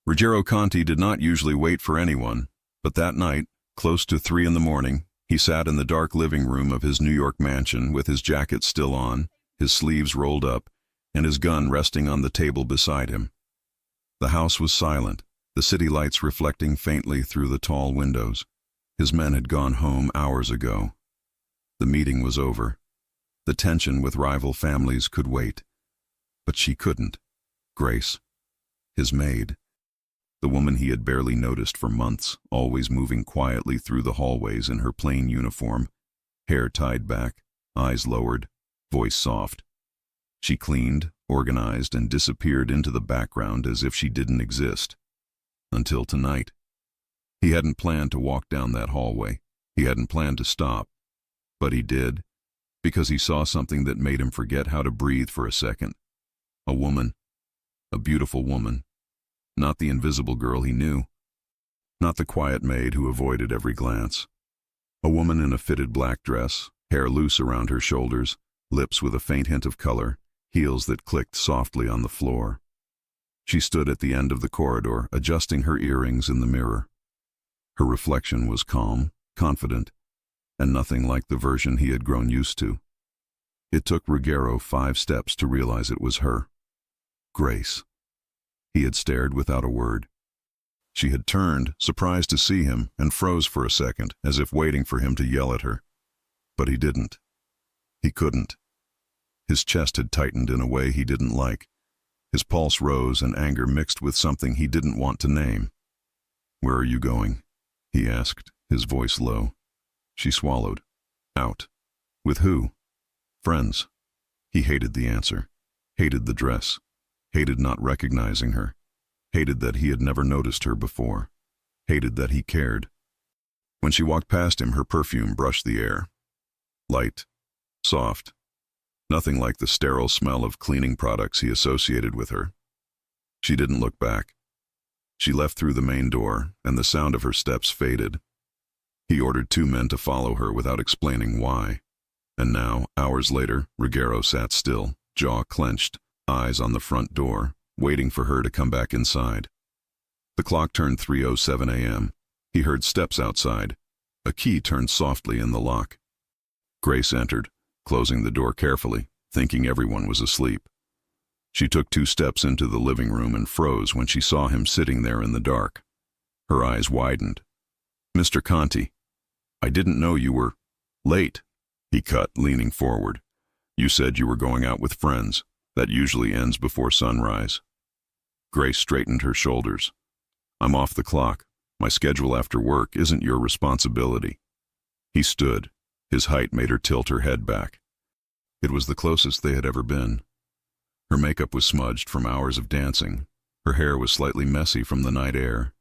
Ruggiero Conti did not usually wait for anyone, but that night, close to 3 in the morning, he sat in the dark living room of his New York mansion with his jacket still on, his sleeves rolled up, and his gun resting on the table beside him. The house was silent, the city lights reflecting faintly through the tall windows. His men had gone home hours ago. The meeting was over. The tension with rival families could wait. But she couldn't. Grace, his maid, the woman he had barely noticed for months, always moving quietly through the hallways in her plain uniform, hair tied back, eyes lowered, voice soft. She cleaned, organized, and disappeared into the background as if she didn't exist. Until tonight. He hadn't planned to walk down that hallway. He hadn't planned to stop. But he did, because he saw something that made him forget how to breathe for a second. A woman. A beautiful woman. Not the invisible girl he knew. Not the quiet maid who avoided every glance. A woman in a fitted black dress, hair loose around her shoulders, lips with a faint hint of color, heels that clicked softly on the floor. She stood at the end of the corridor, adjusting her earrings in the mirror. Her reflection was calm, confident, and nothing like the version he had grown used to. It took Ruggiero 5 steps to realize it was her. Grace. He had stared without a word. She had turned, surprised to see him, and froze for a second, as if waiting for him to yell at her. But he didn't. He couldn't. His chest had tightened in a way he didn't like. His pulse rose and anger mixed with something he didn't want to name. "Where are you going?" he asked, his voice low. She swallowed. "Out." "With who?" "Friends." He hated the answer, hated the dress, hated not recognizing her, hated that he had never noticed her before, hated that he cared. When she walked past him, her perfume brushed the air. Light, soft, nothing like the sterile smell of cleaning products he associated with her. She didn't look back. She left through the main door, and the sound of her steps faded. He ordered 2 men to follow her without explaining why. And now, hours later, Ruggiero sat still, jaw clenched, eyes on the front door, waiting for her to come back inside. The clock turned 3:07 a.m. He heard steps outside. A key turned softly in the lock. Grace entered, closing the door carefully, thinking everyone was asleep. She took 2 steps into the living room and froze when she saw him sitting there in the dark. Her eyes widened. "Mr. Conti, I didn't know you were late," he cut, leaning forward. "You said you were going out with friends. That usually ends before sunrise." Grace straightened her shoulders. "I'm off the clock. My schedule after work isn't your responsibility." He stood. His height made her tilt her head back. It was the closest they had ever been. Her makeup was smudged from hours of dancing. Her hair was slightly messy from the night air.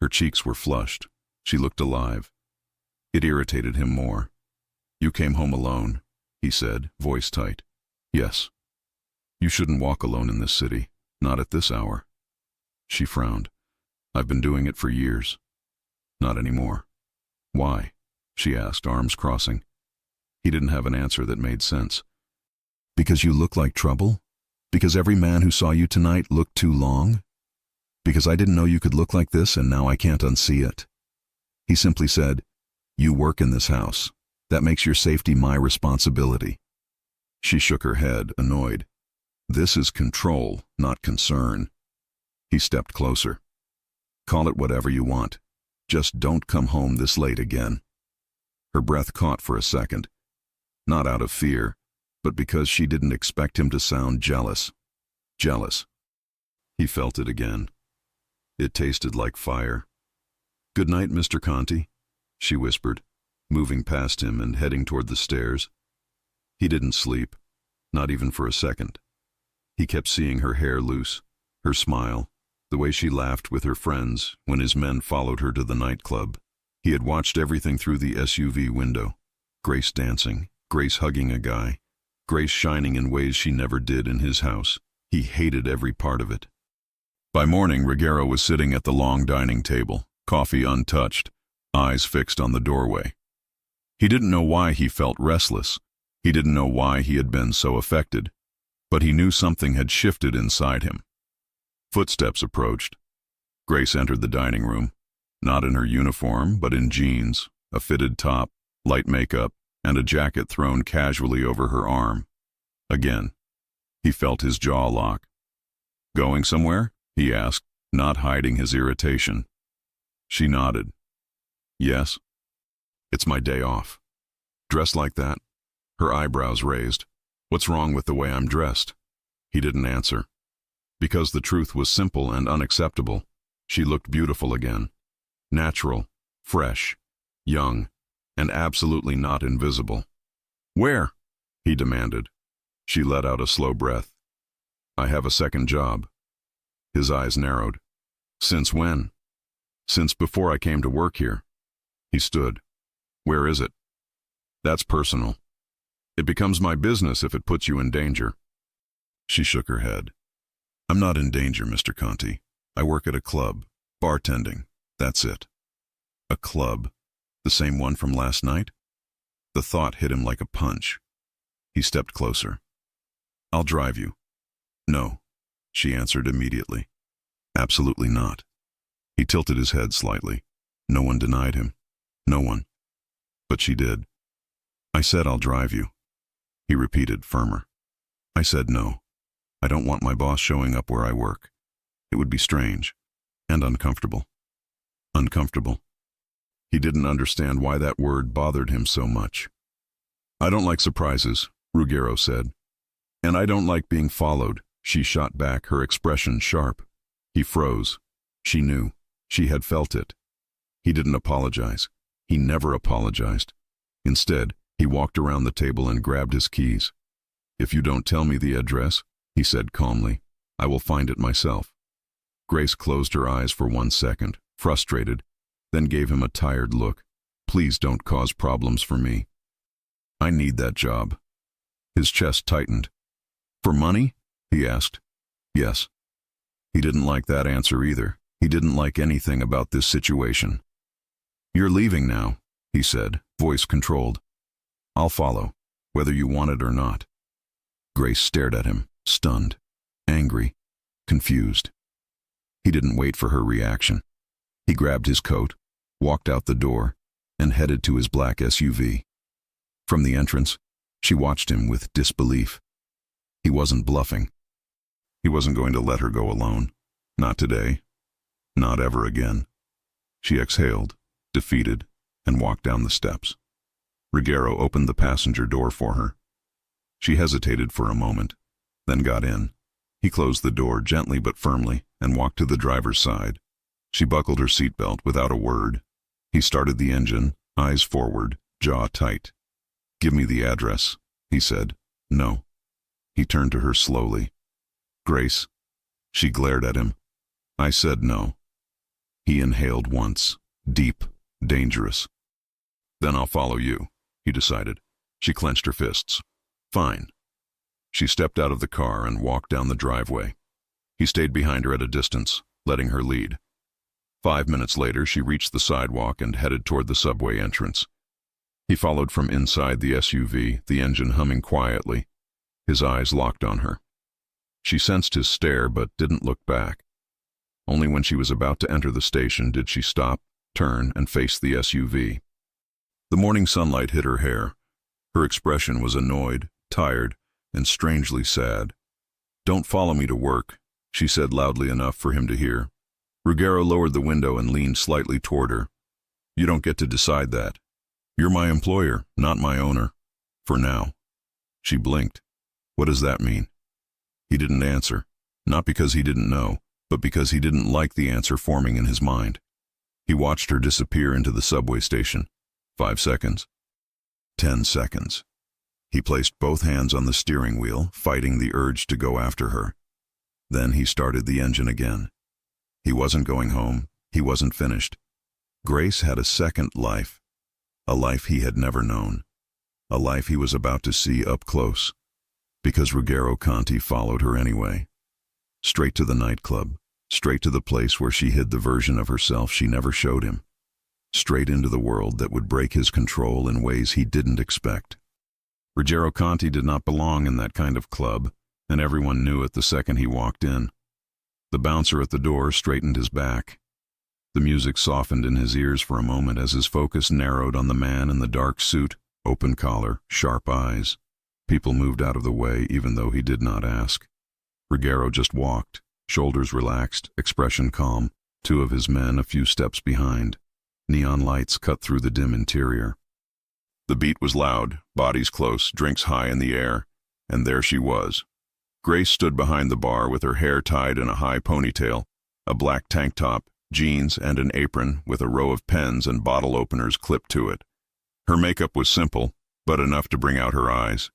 Her cheeks were flushed. She looked alive. It irritated him more. "You came home alone," he said, voice tight. "Yes." "You shouldn't walk alone in this city, not at this hour." She frowned. "I've been doing it for years." "Not anymore." "Why?" she asked, arms crossing. He didn't have an answer that made sense. "Because you look like trouble? Because every man who saw you tonight looked too long? Because I didn't know you could look like this and now I can't unsee it." He simply said, "You work in this house. That makes your safety my responsibility." She shook her head, annoyed. "This is control, not concern." He stepped closer. "Call it whatever you want. Just don't come home this late again." Her breath caught for a second. Not out of fear, but because she didn't expect him to sound jealous. Jealous. He felt it again. It tasted like fire. "Good night, Mr. Conti," she whispered, moving past him and heading toward the stairs. He didn't sleep, not even for a second. He kept seeing her hair loose, her smile, the way she laughed with her friends when his men followed her to the nightclub. He had watched everything through the SUV window. Grace dancing, Grace hugging a guy, Grace shining in ways she never did in his house. He hated every part of it. By morning, Ruggiero was sitting at the long dining table, coffee untouched, eyes fixed on the doorway. He didn't know why he felt restless. He didn't know why he had been so affected. But he knew something had shifted inside him. Footsteps approached. Grace entered the dining room, not in her uniform, but in jeans, a fitted top, light makeup, and a jacket thrown casually over her arm. Again, he felt his jaw lock. "Going somewhere?" he asked, not hiding his irritation. She nodded. "Yes. It's my day off." "Dressed like that?" Her eyebrows raised. "What's wrong with the way I'm dressed?" He didn't answer. Because the truth was simple and unacceptable. She looked beautiful again. Natural, fresh, young, and absolutely not invisible. "Where?" he demanded. She let out a slow breath. "I have a second job." His eyes narrowed. "Since when?" "Since before I came to work here." He stood. "Where is it?" "That's personal. It becomes my business if it puts you in danger." She shook her head. "I'm not in danger, Mr. Conti. I work at a club, bartending. That's it." "A club? The same one from last night?" The thought hit him like a punch. He stepped closer. "I'll drive you." "No," she answered immediately. "Absolutely not." He tilted his head slightly. No one denied him. No one. But she did. "I said I'll drive you." He repeated, firmer. "I said no. I don't want my boss showing up where I work. It would be strange. And uncomfortable." Uncomfortable. He didn't understand why that word bothered him so much. "I don't like surprises," Ruggiero said. "And I don't like being followed," she shot back, her expression sharp. He froze. She knew. She had felt it. He didn't apologize. He never apologized. Instead, he walked around the table and grabbed his keys. "If you don't tell me the address," he said calmly, "I will find it myself." Grace closed her eyes for 1 second, frustrated, then gave him a tired look. "Please don't cause problems for me. I need that job." His chest tightened. "For money?" he asked. "Yes." He didn't like that answer either. He didn't like anything about this situation. "You're leaving now," he said, voice controlled. "I'll follow, whether you want it or not." Grace stared at him, stunned, angry, confused. He didn't wait for her reaction. He grabbed his coat, walked out the door, and headed to his black SUV. From the entrance, she watched him with disbelief. He wasn't bluffing. He wasn't going to let her go alone. Not today. Not ever again. She exhaled, defeated, and walked down the steps. Ruggiero opened the passenger door for her. She hesitated for a moment, then got in. He closed the door gently but firmly and walked to the driver's side. She buckled her seatbelt without a word. He started the engine, eyes forward, jaw tight. "Give me the address," he said. "No." He turned to her slowly. "Grace." She glared at him. "I said no." He inhaled once, deep, dangerous. "Then I'll follow you," he decided. She clenched her fists. "Fine." She stepped out of the car and walked down the driveway. He stayed behind her at a distance, letting her lead. 5 minutes later, she reached the sidewalk and headed toward the subway entrance. He followed from inside the SUV, the engine humming quietly. His eyes locked on her. She sensed his stare but didn't look back. Only when she was about to enter the station did she stop, turn, and face the SUV. The morning sunlight hit her hair. Her expression was annoyed, tired, and strangely sad. "Don't follow me to work," she said loudly enough for him to hear. Ruggiero lowered the window and leaned slightly toward her. "You don't get to decide that. You're my employer, not my owner. For now." She blinked. "What does that mean?" He didn't answer, not because he didn't know, but because he didn't like the answer forming in his mind. He watched her disappear into the subway station. 5 seconds. 10 seconds. He placed both hands on the steering wheel, fighting the urge to go after her. Then he started the engine again. He wasn't going home. He wasn't finished. Grace had a second life. A life he had never known. A life he was about to see up close. Because Ruggiero Conti followed her anyway. Straight to the nightclub. Straight to the place where she hid the version of herself she never showed him. Straight into the world that would break his control in ways he didn't expect. Ruggiero Conti did not belong in that kind of club, and everyone knew it the second he walked in. The bouncer at the door straightened his back. The music softened in his ears for a moment as his focus narrowed on the man in the dark suit, open collar, sharp eyes. People moved out of the way even though he did not ask. Ruggiero just walked, shoulders relaxed, expression calm, two of his men a few steps behind. Neon lights cut through the dim interior. The beat was loud, bodies close, drinks high in the air, and there she was. Grace stood behind the bar with her hair tied in a high ponytail, a black tank top, jeans, and an apron with a row of pens and bottle openers clipped to it. Her makeup was simple, but enough to bring out her eyes.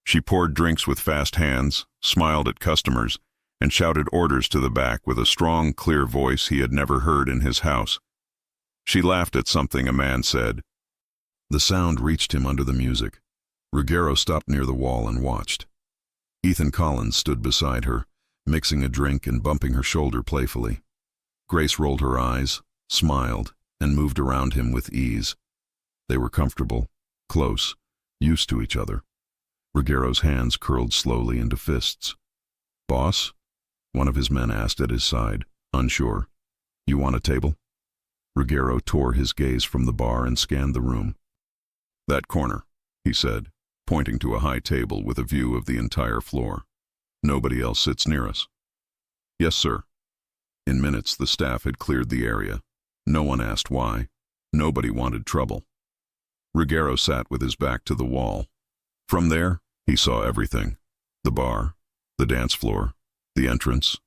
She poured drinks with fast hands, smiled at customers, and shouted orders to the back with a strong, clear voice he had never heard in his house. She laughed at something a man said. The sound reached him under the music. Ruggiero stopped near the wall and watched. Ethan Collins stood beside her, mixing a drink and bumping her shoulder playfully. Grace rolled her eyes, smiled, and moved around him with ease. They were comfortable, close, used to each other. Ruggiero's hands curled slowly into fists. "Boss?" one of his men asked at his side, unsure. "You want a table?" Ruggiero tore his gaze from the bar and scanned the room. "That corner," he said, pointing to a high table with a view of the entire floor. "Nobody else sits near us." "Yes, sir." In minutes, the staff had cleared the area. No one asked why. Nobody wanted trouble. Ruggiero sat with his back to the wall. From there, he saw everything. The bar, the dance floor, the entrance,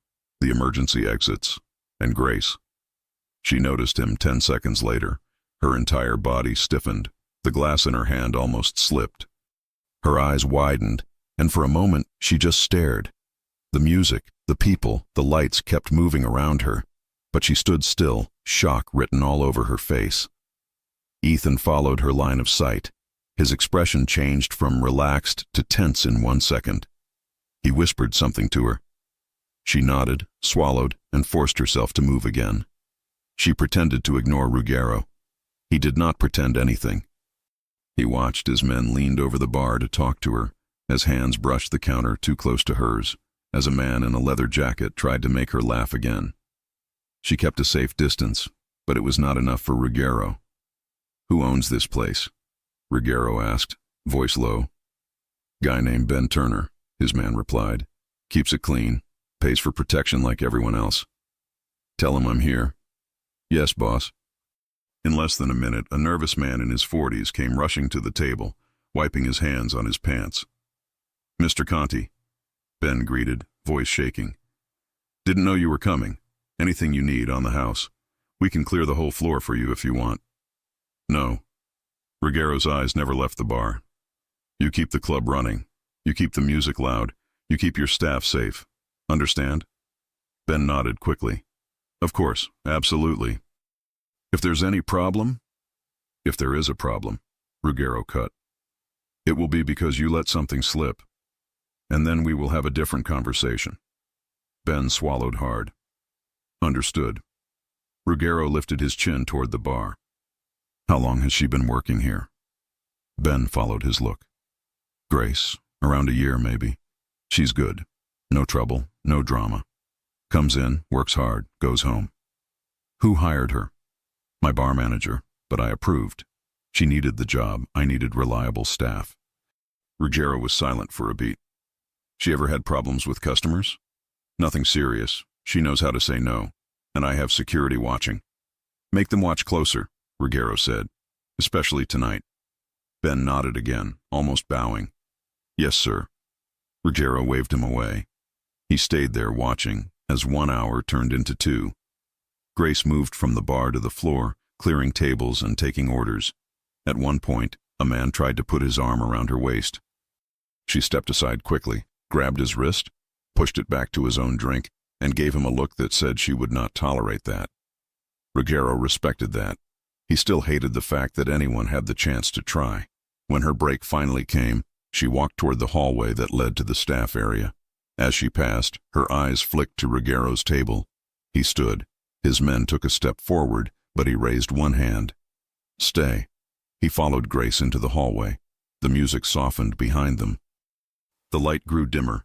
the emergency exits, and Grace. She noticed him 10 seconds later. Her entire body stiffened. The glass in her hand almost slipped. Her eyes widened, and for a moment she just stared. The music, the people, the lights kept moving around her, but she stood still, shock written all over her face. Ethan followed her line of sight. His expression changed from relaxed to tense in 1 second. He whispered something to her. She nodded, swallowed, and forced herself to move again. She pretended to ignore Ruggiero. He did not pretend anything. He watched as men leaned over the bar to talk to her, as hands brushed the counter too close to hers, as a man in a leather jacket tried to make her laugh again. She kept a safe distance, but it was not enough for Ruggiero. "Who owns this place?" Ruggiero asked, voice low. "Guy named Ben Turner," his man replied. "Keeps it clean, pays for protection like everyone else." "Tell him I'm here." "Yes, boss." In less than a minute, a nervous man in his 40s came rushing to the table, wiping his hands on his pants. "Mr. Conti," Ben greeted, voice shaking. "Didn't know you were coming. Anything you need on the house. We can clear the whole floor for you if you want." "No." Ruggiero's eyes never left the bar. "You keep the club running. You keep the music loud. You keep your staff safe. Understand?" Ben nodded quickly. "Of course, absolutely." "If there's any problem?" "If there is a problem," Ruggiero cut, "it will be because you let something slip. And then we will have a different conversation." Ben swallowed hard. "Understood." Ruggiero lifted his chin toward the bar. "How long has she been working here?" Ben followed his look. "Grace, around a year maybe. She's good. No trouble, no drama. Comes in, works hard, goes home." "Who hired her?" "My bar manager, but I approved. She needed the job. I needed reliable staff." Ruggiero was silent for a beat. "She ever had problems with customers?" "Nothing serious. She knows how to say no. And I have security watching." "Make them watch closer," Ruggiero said. "Especially tonight." Ben nodded again, almost bowing. "Yes, sir." Ruggiero waved him away. He stayed there watching, as 1 hour turned into 2. Grace moved from the bar to the floor, clearing tables and taking orders. At one point, a man tried to put his arm around her waist. She stepped aside quickly, grabbed his wrist, pushed it back to his own drink, and gave him a look that said she would not tolerate that. Ruggiero respected that. He still hated the fact that anyone had the chance to try. When her break finally came, she walked toward the hallway that led to the staff area. As she passed, her eyes flicked to Ruggiero's table. He stood. His men took a step forward, but he raised one hand. "Stay." He followed Grace into the hallway. The music softened behind them. The light grew dimmer.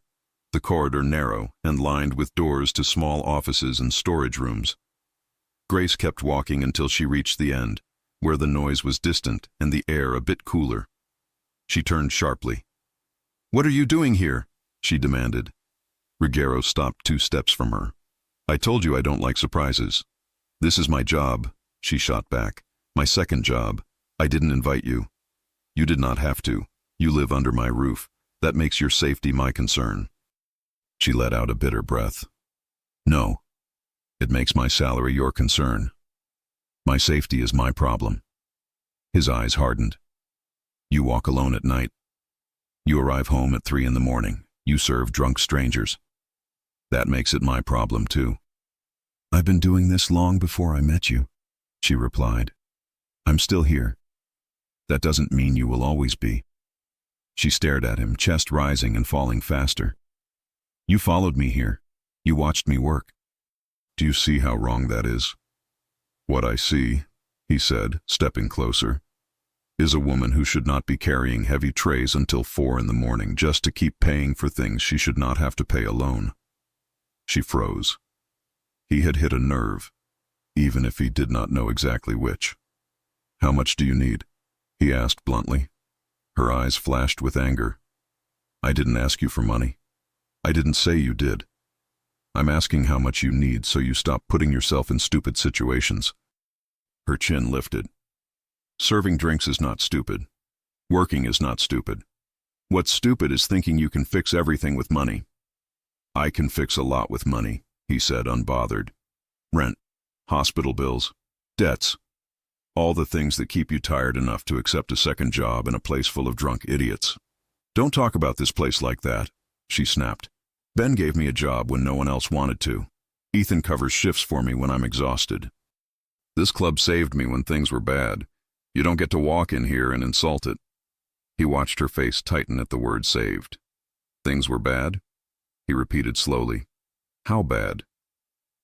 the corridor narrow and lined with doors to small offices and storage rooms. Grace kept walking until she reached the end, where the noise was distant and the air a bit cooler. She turned sharply. "What are you doing here?" she demanded. Ruggiero stopped 2 steps from her. "I told you I don't like surprises." "This is my job," she shot back. "My second job. I didn't invite you. You did not have to. You live under my roof. That makes your safety my concern." She let out a bitter breath. "No. It makes my salary your concern. My safety is my problem." His eyes hardened. "You walk alone at night. You arrive home at 3 in the morning. You serve drunk strangers. That makes it my problem too." "I've been doing this long before I met you," she replied. "I'm still here. That doesn't mean you will always be." She stared at him, chest rising and falling faster. "You followed me here. You watched me work. Do you see how wrong that is?" "What I see," he said, stepping closer, "is a woman who should not be carrying heavy trays until 4 in the morning just to keep paying for things she should not have to pay alone." She froze. He had hit a nerve, even if he did not know exactly which. "How much do you need?" he asked bluntly. Her eyes flashed with anger. "I didn't ask you for money. I didn't say you did. I'm asking how much you need so you stop putting yourself in stupid situations." Her chin lifted. "Serving drinks is not stupid. Working is not stupid. What's stupid is thinking you can fix everything with money." "I can fix a lot with money," he said, unbothered. "Rent, hospital bills, debts, all the things that keep you tired enough to accept a second job in a place full of drunk idiots." "Don't talk about this place like that," she snapped. "Ben gave me a job when no one else wanted to. Ethan covers shifts for me when I'm exhausted. This club saved me when things were bad. You don't get to walk in here and insult it." He watched her face tighten at the word saved. "Things were bad?" he repeated slowly. "How bad?"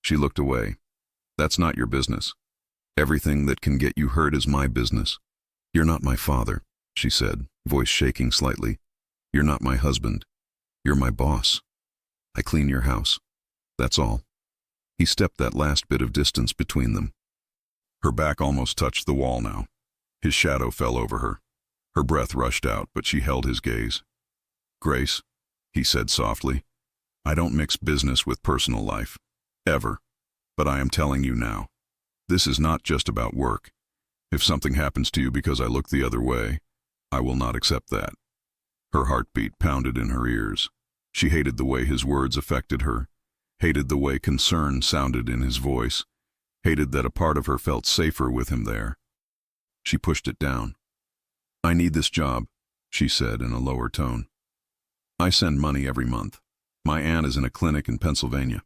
She looked away. "That's not your business. Everything that can get you hurt is my business. You're not my father," she said, voice shaking slightly. "You're not my husband. You're my boss. I clean your house. That's all." He stepped that last bit of distance between them. Her back almost touched the wall now. His shadow fell over her. Her breath rushed out, but she held his gaze. "Grace," he said softly, "I don't mix business with personal life. Ever. But I am telling you now. This is not just about work. If something happens to you because I look the other way, I will not accept that." Her heartbeat pounded in her ears. She hated the way his words affected her, hated the way concern sounded in his voice, hated that a part of her felt safer with him there. She pushed it down. "I need this job," she said in a lower tone. "I send money every month. My aunt is in a clinic in Pennsylvania.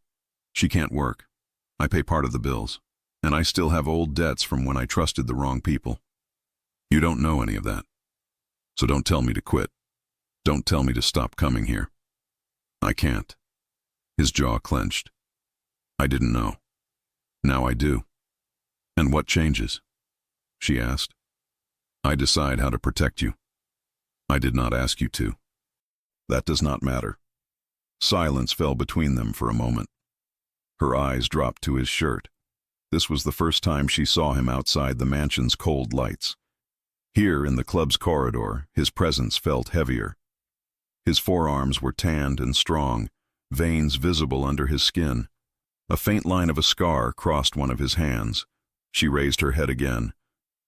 She can't work. I pay part of the bills, and I still have old debts from when I trusted the wrong people. You don't know any of that. So don't tell me to quit. Don't tell me to stop coming here. I can't." His jaw clenched. "I didn't know. Now I do." "And what changes?" she asked. "I decide how to protect you. I did not ask you to." "That does not matter." Silence fell between them for a moment. Her eyes dropped to his shirt. This was the first time she saw him outside the mansion's cold lights. Here in the club's corridor, his presence felt heavier. His forearms were tanned and strong, veins visible under his skin. A faint line of a scar crossed one of his hands. She raised her head again.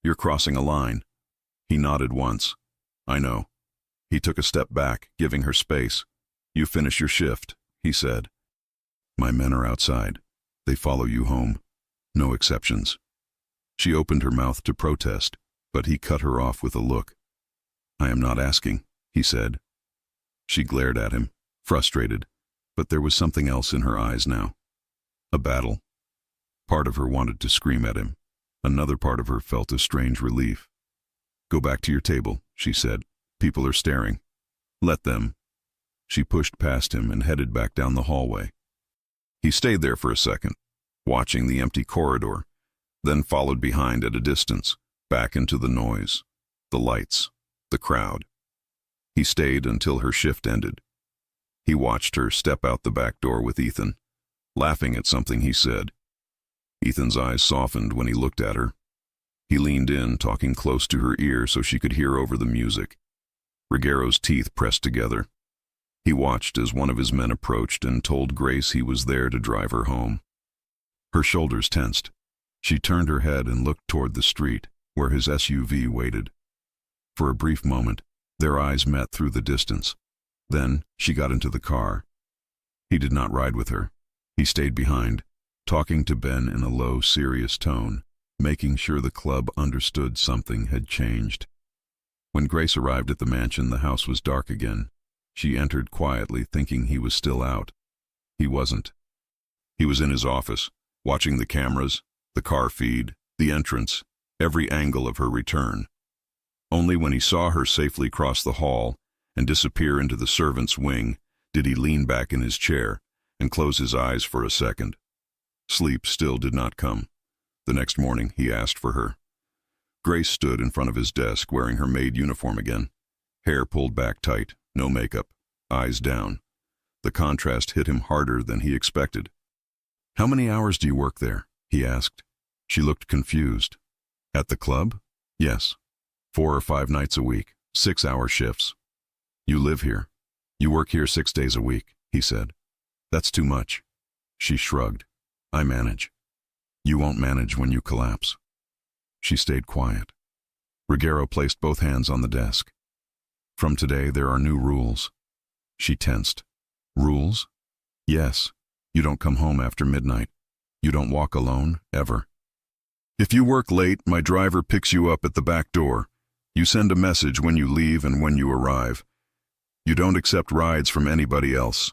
"You're crossing a line." He nodded once. "I know." He took a step back, giving her space. "You finish your shift," he said. "My men are outside. They follow you home. No exceptions." She opened her mouth to protest, but he cut her off with a look. "I am not asking," he said. She glared at him, frustrated, but there was something else in her eyes now. A battle. Part of her wanted to scream at him. Another part of her felt a strange relief. "Go back to your table," she said. "People are staring. Let them." She pushed past him and headed back down the hallway. He stayed there for a second, watching the empty corridor, then followed behind at a distance, back into the noise, the lights, the crowd. He stayed until her shift ended. He watched her step out the back door with Ethan, laughing at something he said. Ethan's eyes softened when he looked at her. He leaned in, talking close to her ear so she could hear over the music. Ruggiero's teeth pressed together. He watched as one of his men approached and told Grace he was there to drive her home. Her shoulders tensed. She turned her head and looked toward the street, where his SUV waited. For a brief moment, their eyes met through the distance. Then she got into the car. He did not ride with her. He stayed behind, talking to Ben in a low, serious tone, making sure the club understood something had changed. When Grace arrived at the mansion, the house was dark again. She entered quietly, thinking he was still out. He wasn't. He was in his office, watching the cameras, the car feed, the entrance, every angle of her return. Only when he saw her safely cross the hall and disappear into the servants' wing did he lean back in his chair and close his eyes for a second. Sleep still did not come. The next morning, he asked for her. Grace stood in front of his desk wearing her maid uniform again. Hair pulled back tight, no makeup, eyes down. The contrast hit him harder than he expected. "How many hours do you work there?" he asked. She looked confused. "At the club?" "Yes. 4 or 5 nights a week, 6-hour shifts." "You live here. You work here 6 days a week," he said. "That's too much." She shrugged. "I manage." "You won't manage when you collapse." She stayed quiet. Ruggiero placed both hands on the desk. "From today, there are new rules." She tensed. "Rules?" "Yes. You don't come home after midnight. You don't walk alone, ever. If you work late, my driver picks you up at the back door. You send a message when you leave and when you arrive. You don't accept rides from anybody else.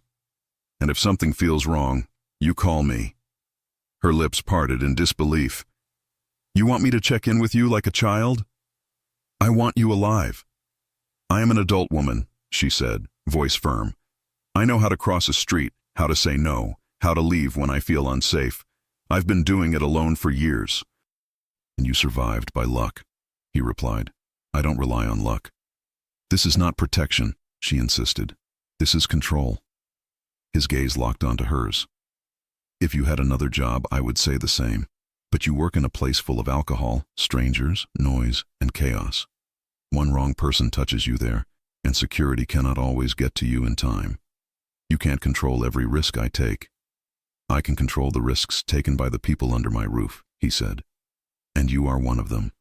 And if something feels wrong, you call me." Her lips parted in disbelief. "You want me to check in with you like a child?" "I want you alive." "I am an adult woman," she said, voice firm. "I know how to cross a street, how to say no, how to leave when I feel unsafe. I've been doing it alone for years." "And you survived by luck," he replied. "I don't rely on luck." "This is not protection," she insisted. "This is control." His gaze locked onto hers. "If you had another job, I would say the same. But you work in a place full of alcohol, strangers, noise, and chaos. One wrong person touches you there, and security cannot always get to you in time. You can't control every risk I take. I can control the risks taken by the people under my roof," he said. "And you are one of them."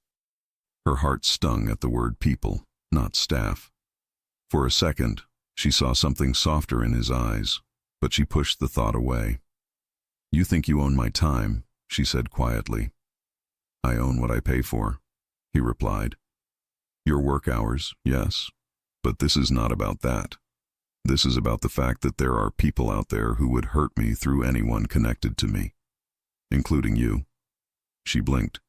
Her heart stung at the word people, not staff. For a second, she saw something softer in his eyes, but she pushed the thought away. "You think you own my time," she said quietly. "I own what I pay for," he replied. "Your work hours, yes, but this is not about that. This is about the fact that there are people out there who would hurt me through anyone connected to me, including you." She blinked.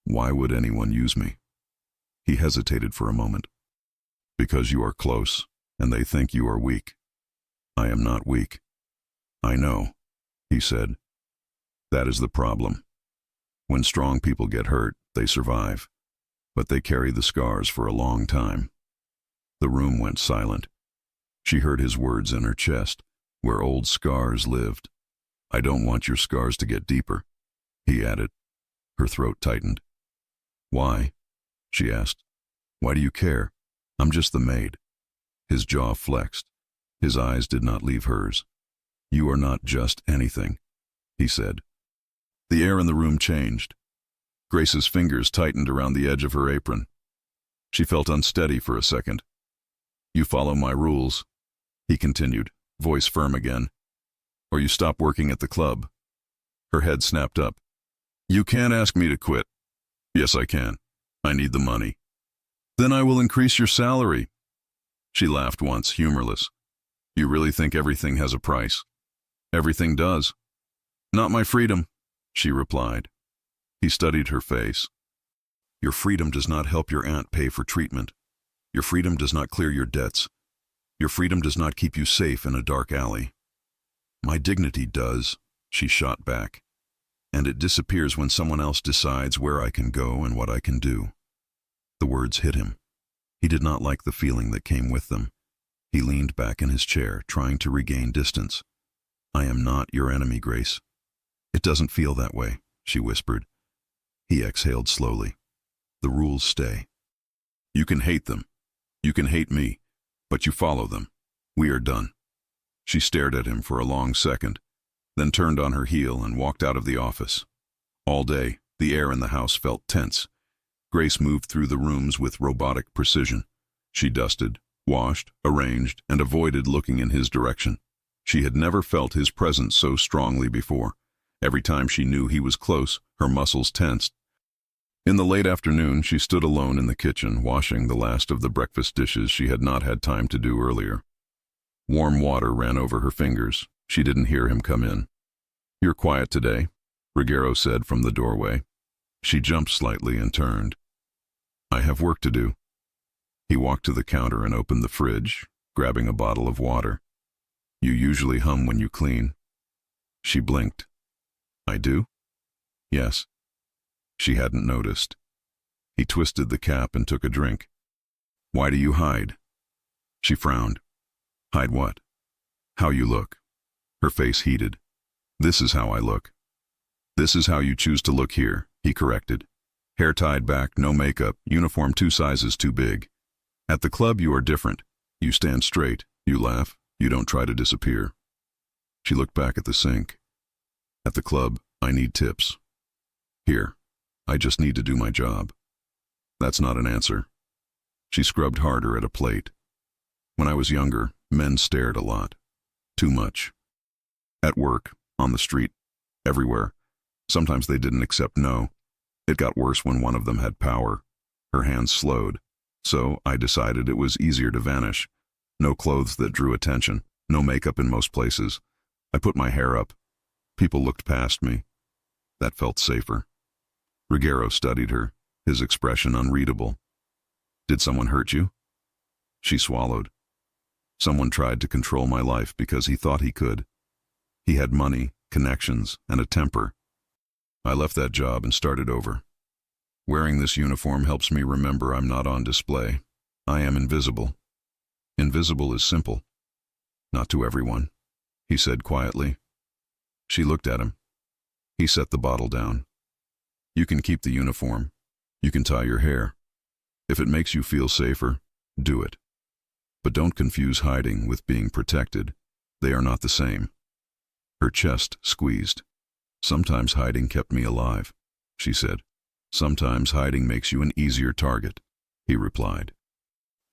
"Why would anyone use me?" He hesitated for a moment. "Because you are close, and they think you are weak." "I am not weak." "I know," he said. "That is the problem. When strong people get hurt, they survive, but they carry the scars for a long time." The room went silent. She heard his words in her chest, where old scars lived. "I don't want your scars to get deeper," he added. Her throat tightened. "Why?" she asked. "Why do you care? I'm just the maid." His jaw flexed. His eyes did not leave hers. "You are not just anything," he said. The air in the room changed. Grace's fingers tightened around the edge of her apron. She felt unsteady for a second. "You follow my rules," he continued, voice firm again, "or you stop working at the club." Her head snapped up. "You can't ask me to quit." "Yes, I can. I need the money." "Then I will increase your salary." She laughed once, humorless. "You really think everything has a price?" "Everything does." "Not my freedom," she replied. He studied her face. "Your freedom does not help your aunt pay for treatment. Your freedom does not clear your debts. Your freedom does not keep you safe in a dark alley." "My dignity does," she shot back. "And it disappears when someone else decides where I can go and what I can do." The words hit him. He did not like the feeling that came with them. He leaned back in his chair, trying to regain distance. I am not your enemy, Grace. It doesn't feel that way, she whispered. He exhaled slowly. The rules stay. You can hate them. You can hate me, but you follow them. We are done. She stared at him for a long second, then turned on her heel and walked out of the office. All day, the air in the house felt tense. Grace moved through the rooms with robotic precision. She dusted, washed, arranged, and avoided looking in his direction. She had never felt his presence so strongly before. Every time she knew he was close, her muscles tensed. In the late afternoon, she stood alone in the kitchen, washing the last of the breakfast dishes she had not had time to do earlier. Warm water ran over her fingers. She didn't hear him come in. You're quiet today, Ruggiero said from the doorway. She jumped slightly and turned. I have work to do. He walked to the counter and opened the fridge, grabbing a bottle of water. You usually hum when you clean. She blinked. I do? Yes. She hadn't noticed. He twisted the cap and took a drink. Why do you hide? She frowned. Hide what? How you look. Her face heated. This is how I look. This is how you choose to look here, he corrected. Hair tied back, no makeup, uniform 2 sizes too big. At the club you are different. You stand straight, you laugh, you don't try to disappear. She looked back at the sink. At the club, I need tips. Here, I just need to do my job. That's not an answer. She scrubbed harder at a plate. When I was younger, men stared a lot. Too much. At work, on the street, everywhere. Sometimes they didn't accept no. It got worse when one of them had power. Her hands slowed. So I decided it was easier to vanish. No clothes that drew attention. No makeup in most places. I put my hair up. People looked past me. That felt safer. Ruggiero studied her, his expression unreadable. Did someone hurt you? She swallowed. Someone tried to control my life because he thought he could. He had money, connections, and a temper. I left that job and started over. Wearing this uniform helps me remember I'm not on display. I am invisible. Invisible is simple. Not to everyone, he said quietly. She looked at him. He set the bottle down. You can keep the uniform. You can tie your hair. If it makes you feel safer, do it. But don't confuse hiding with being protected. They are not the same. Her chest squeezed. Sometimes hiding kept me alive, she said. Sometimes hiding makes you an easier target, he replied.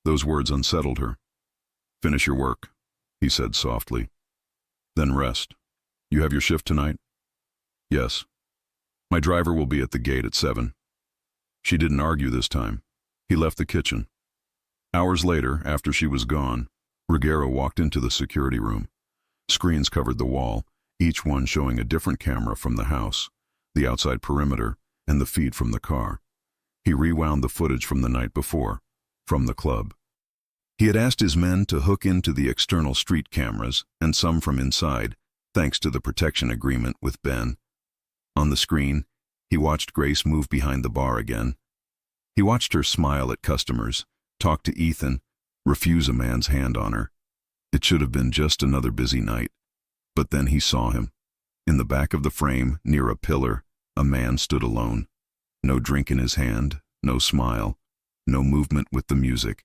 Those words unsettled her. Finish your work, he said softly. Then rest. You have your shift tonight? Yes. My driver will be at the gate at 7. She didn't argue this time. He left the kitchen. Hours later, after she was gone, Ruggiero walked into the security room. Screens covered the wall, each one showing a different camera from the house, the outside perimeter, and the feed from the car. He rewound the footage from the night before, from the club. He had asked his men to hook into the external street cameras and some from inside, thanks to the protection agreement with Ben. On the screen, he watched Grace move behind the bar again. He watched her smile at customers, talk to Ethan, refuse a man's hand on her. It should have been just another busy night. But then he saw him. In the back of the frame, near a pillar, a man stood alone. No drink in his hand, no smile, no movement with the music.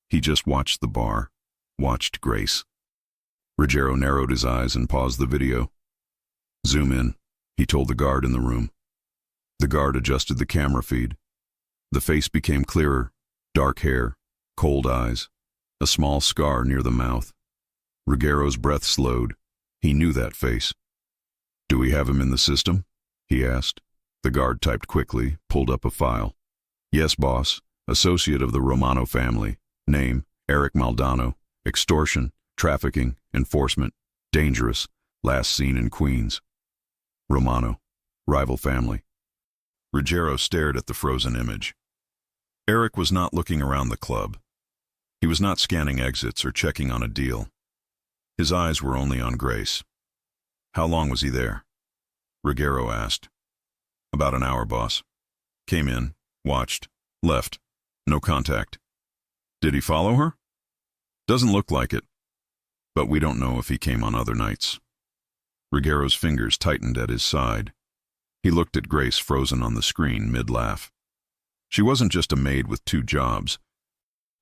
He just watched the bar, watched Grace. Ruggiero narrowed his eyes and paused the video. Zoom in, he told the guard in the room. The guard adjusted the camera feed. The face became clearer, dark hair, cold eyes, a small scar near the mouth. Ruggiero's breath slowed. He knew that face. Do we have him in the system? He asked. The guard typed quickly, pulled up a file. Yes, boss. Associate of the Romano family. Name, Eric Maldonado. Extortion, trafficking, enforcement. Dangerous. Last seen in Queens. Romano. Rival family. Ruggiero stared at the frozen image. Eric was not looking around the club. He was not scanning exits or checking on a deal. His eyes were only on Grace. How long was he there? Ruggiero asked. About an hour, boss. Came in, watched, left. No contact. Did he follow her? Doesn't look like it, but we don't know if he came on other nights. Ruggiero's fingers tightened at his side. He looked at Grace frozen on the screen mid-laugh. She wasn't just a maid with 2 jobs.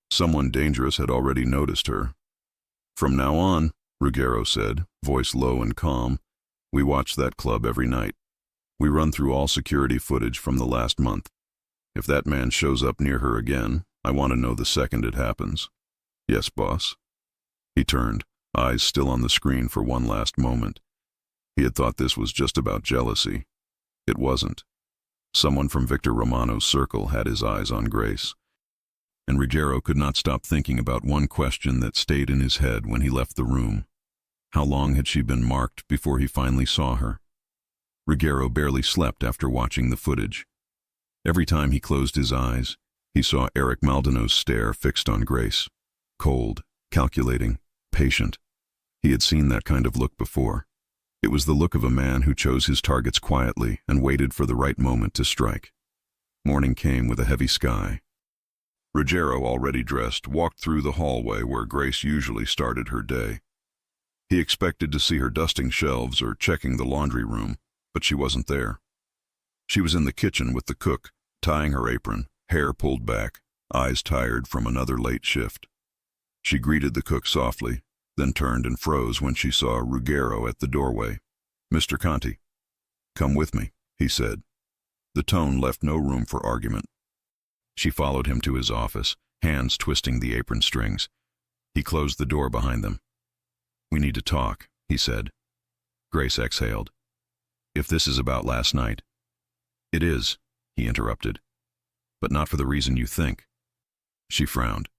Someone dangerous had already noticed her. From now on, Ruggiero said, voice low and calm, we watch that club every night. We run through all security footage from the last month. If that man shows up near her again, I want to know the second it happens. Yes, boss. He turned, eyes still on the screen for one last moment. He had thought this was just about jealousy. It wasn't. Someone from Victor Romano's circle had his eyes on Grace. And Ruggiero could not stop thinking about one question that stayed in his head when he left the room. How long had she been marked before he finally saw her? Ruggiero barely slept after watching the footage. Every time he closed his eyes, he saw Eric Maldondo's stare fixed on Grace. Cold, calculating, patient. He had seen that kind of look before. It was the look of a man who chose his targets quietly and waited for the right moment to strike. Morning came with a heavy sky. Ruggiero, already dressed, walked through the hallway where Grace usually started her day. He expected to see her dusting shelves or checking the laundry room, but she wasn't there. She was in the kitchen with the cook, tying her apron, hair pulled back, eyes tired from another late shift. She greeted the cook softly, then turned and froze when she saw Ruggiero at the doorway. Mr. Conti. Come with me, he said. The tone left no room for argument. She followed him to his office, hands twisting the apron strings. He closed the door behind them. We need to talk, he said. Grace exhaled. If this is about last night. It is, he interrupted. But not for the reason you think. She frowned.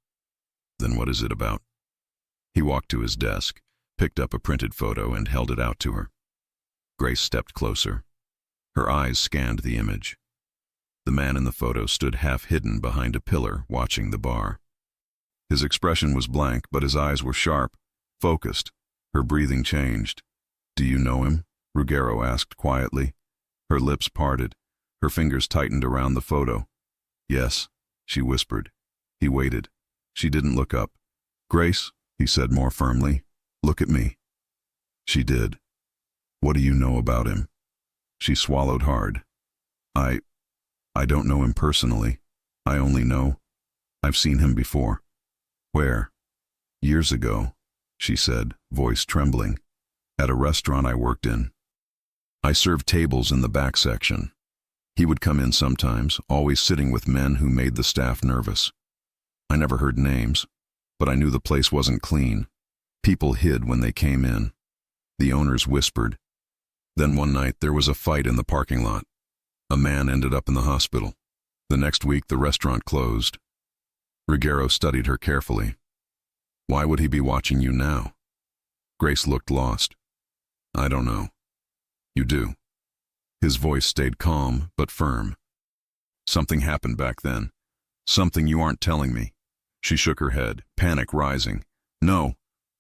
Then what is it about? He walked to his desk, picked up a printed photo and held it out to her. Grace stepped closer. Her eyes scanned the image. The man in the photo stood half hidden behind a pillar, watching the bar. His expression was blank, but his eyes were sharp, focused. Her breathing changed. Do you know him? Ruggiero asked quietly. Her lips parted. Her fingers tightened around the photo. Yes, she whispered. He waited. She didn't look up. Grace, he said more firmly, look at me. She did. What do you know about him? She swallowed hard. I don't know him personally. I only know. I've seen him before. Where? Years ago, she said, voice trembling. At a restaurant I worked in. I served tables in the back section. He would come in sometimes, always sitting with men who made the staff nervous. I never heard names, but I knew the place wasn't clean. People hid when they came in. The owners whispered. Then one night there was a fight in the parking lot. A man ended up in the hospital. The next week the restaurant closed. Ruggiero studied her carefully. Why would he be watching you now? Grace looked lost. I don't know. You do. His voice stayed calm but firm. Something happened back then. Something you aren't telling me. She shook her head, panic rising. No,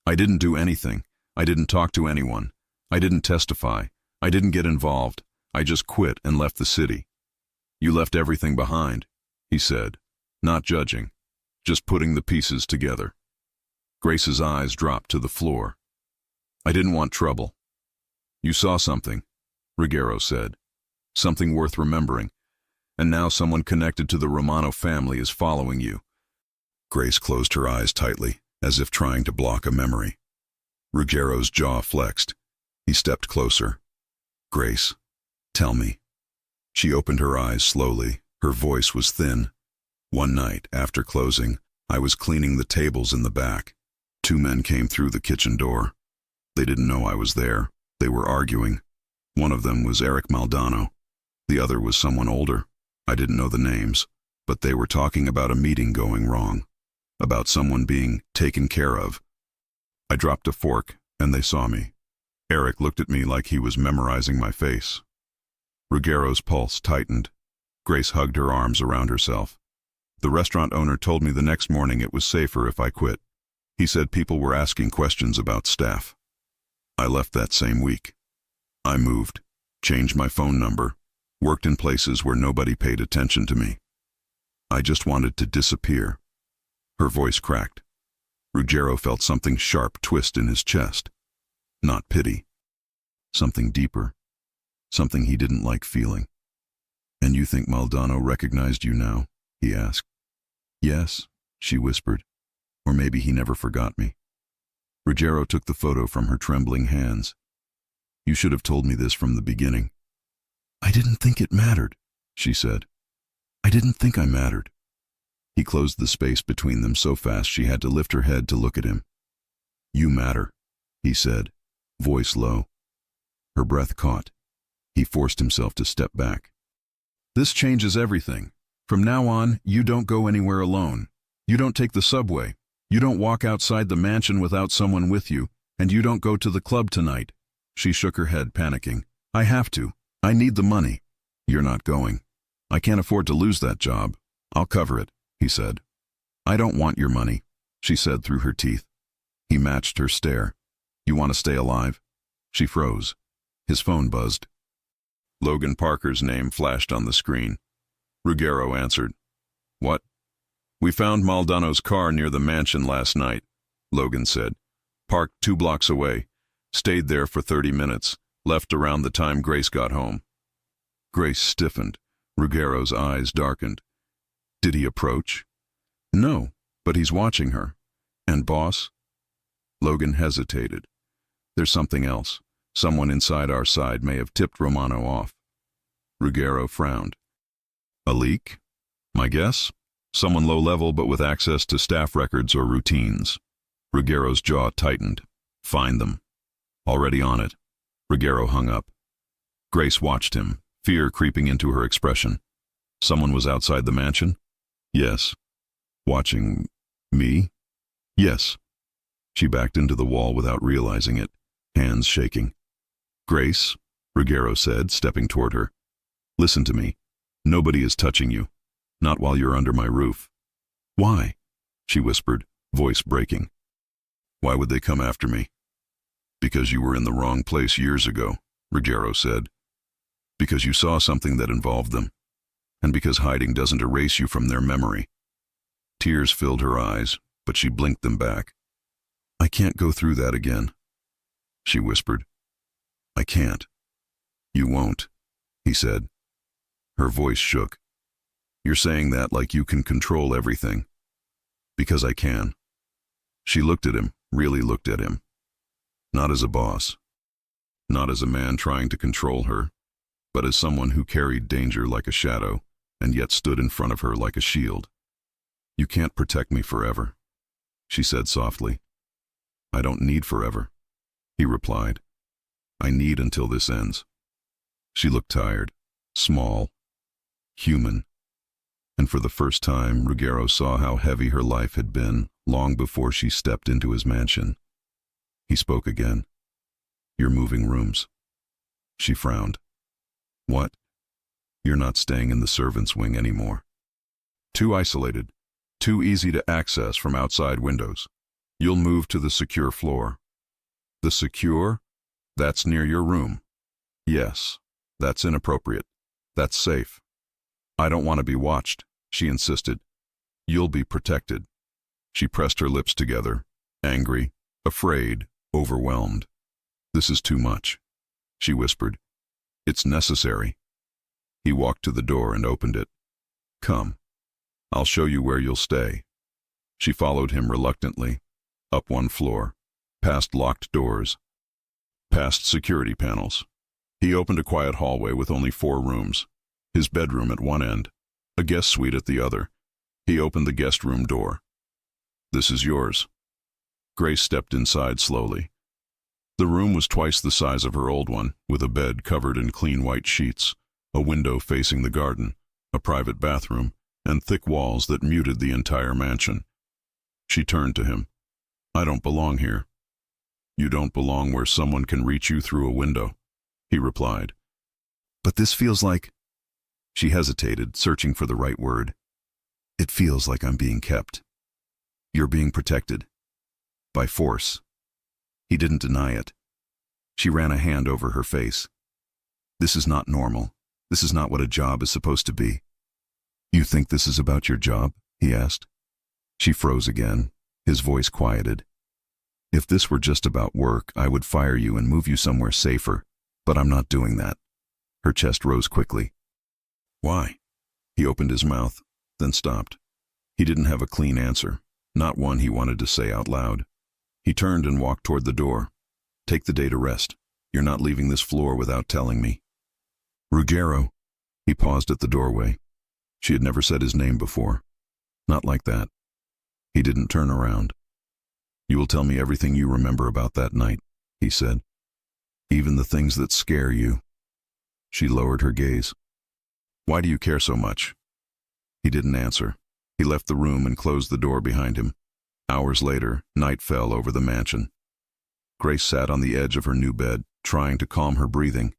I didn't do anything. I didn't talk to anyone. I didn't testify. I didn't get involved. I just quit and left the city. You left everything behind, he said, not judging, just putting the pieces together. Grace's eyes dropped to the floor. I didn't want trouble. You saw something, Ruggiero said. Something worth remembering. And now someone connected to the Romano family is following you. Grace closed her eyes tightly, as if trying to block a memory. Ruggiero's jaw flexed. He stepped closer. Grace, tell me. She opened her eyes slowly. Her voice was thin. One night, after closing, I was cleaning the tables in the back. 2 men came through the kitchen door. They didn't know I was there. They were arguing. One of them was Eric Maldonado. The other was someone older. I didn't know the names, but they were talking about a meeting going wrong, about someone being taken care of. I dropped a fork, and they saw me. Eric looked at me like he was memorizing my face. Ruggiero's pulse tightened. Grace hugged her arms around herself. The restaurant owner told me the next morning it was safer if I quit. He said people were asking questions about staff. I left that same week. I moved, changed my phone number, worked in places where nobody paid attention to me. I just wanted to disappear. Her voice cracked. Ruggiero felt something sharp twist in his chest. Not pity. Something deeper. Something he didn't like feeling. "And you think Maldonado recognized you now?" he asked. "Yes," she whispered. "Or maybe he never forgot me." Ruggiero took the photo from her trembling hands. "You should have told me this from the beginning." "I didn't think it mattered," she said. "I didn't think I mattered." He closed the space between them so fast she had to lift her head to look at him. "You matter," he said, voice low. Her breath caught. He forced himself to step back. "This changes everything. From now on, you don't go anywhere alone. You don't take the subway. You don't walk outside the mansion without someone with you, and you don't go to the club tonight." She shook her head, panicking. "I have to. I need the money." "You're not going. I can't afford to lose that job. I'll cover it," he said. "I don't want your money," she said through her teeth. He matched her stare. "You want to stay alive?" She froze. His phone buzzed. Logan Parker's name flashed on the screen. Ruggiero answered. "What?" "We found Maldondo's car near the mansion last night," Logan said. "Parked 2 blocks away. Stayed there for 30 minutes. Left around the time Grace got home." Grace stiffened. Ruggiero's eyes darkened. "Did he approach?" "No, but he's watching her." "And boss?" Logan hesitated. "There's something else. Someone inside our side may have tipped Romano off." Ruggiero frowned. "A leak?" "My guess? Someone low-level but with access to staff records or routines." Ruggiero's jaw tightened. "Find them." "Already on it." Ruggiero hung up. Grace watched him, fear creeping into her expression. "Someone was outside the mansion?" "Yes." "Watching me?" "Yes." She backed into the wall without realizing it, hands shaking. "Grace," Ruggiero said, stepping toward her. "Listen to me. Nobody is touching you. Not while you're under my roof." "Why?" she whispered, voice breaking. "Why would they come after me?" "Because you were in the wrong place years ago," Ruggiero said. "Because you saw something that involved them. And because hiding doesn't erase you from their memory." Tears filled her eyes, but she blinked them back. "I can't go through that again," she whispered. "I can't." "You won't," he said. Her voice shook. "You're saying that like you can control everything." "Because I can." She looked at him, really looked at him. Not as a boss. Not as a man trying to control her, but as someone who carried danger like a shadow and yet stood in front of her like a shield. "You can't protect me forever," she said softly. "I don't need forever," he replied. "I need until this ends." She looked tired, small, human. And for the first time, Ruggiero saw how heavy her life had been long before she stepped into his mansion. He spoke again. "You're moving rooms." She frowned. "What?" "You're not staying in the servants' wing anymore. Too isolated, too easy to access from outside windows. You'll move to the secure floor." "The secure? That's near your room." "Yes, that's inappropriate. That's safe." "I don't want to be watched," she insisted. "You'll be protected." She pressed her lips together, angry, afraid, overwhelmed. "This is too much," she whispered. "It's necessary." He walked to the door and opened it. "Come. I'll show you where you'll stay." She followed him reluctantly, up 1 floor, past locked doors, past security panels. He opened a quiet hallway with only 4 rooms. His bedroom at one end, a guest suite at the other. He opened the guest room door. "This is yours." Grace stepped inside slowly. The room was twice the size of her old one, with a bed covered in clean white sheets, a window facing the garden, a private bathroom, and thick walls that muted the entire mansion. She turned to him. "I don't belong here." "You don't belong where someone can reach you through a window," he replied. "But this feels like..." She hesitated, searching for the right word. "It feels like I'm being kept. You're being protected. By force." He didn't deny it. She ran a hand over her face. "This is not normal. This is not what a job is supposed to be." "You think this is about your job?" he asked. She froze again, His voice quieted. If this were just about work, I would fire you and move you somewhere safer, but I'm not doing that. Her chest rose quickly. Why? He opened his mouth, then stopped. He didn't have a clean answer, not one he wanted to say out loud. He turned and walked toward the door. Take the day to rest. You're not leaving this floor without telling me. Ruggiero. He paused at the doorway. She had never said his name before. Not like that. He didn't turn around. You will tell me everything you remember about that night, he said. Even the things that scare you. She lowered her gaze. Why do you care so much? He didn't answer. He left the room and closed the door behind him. Hours later, night fell over the mansion. Grace sat on the edge of her new bed, trying to calm her breathing.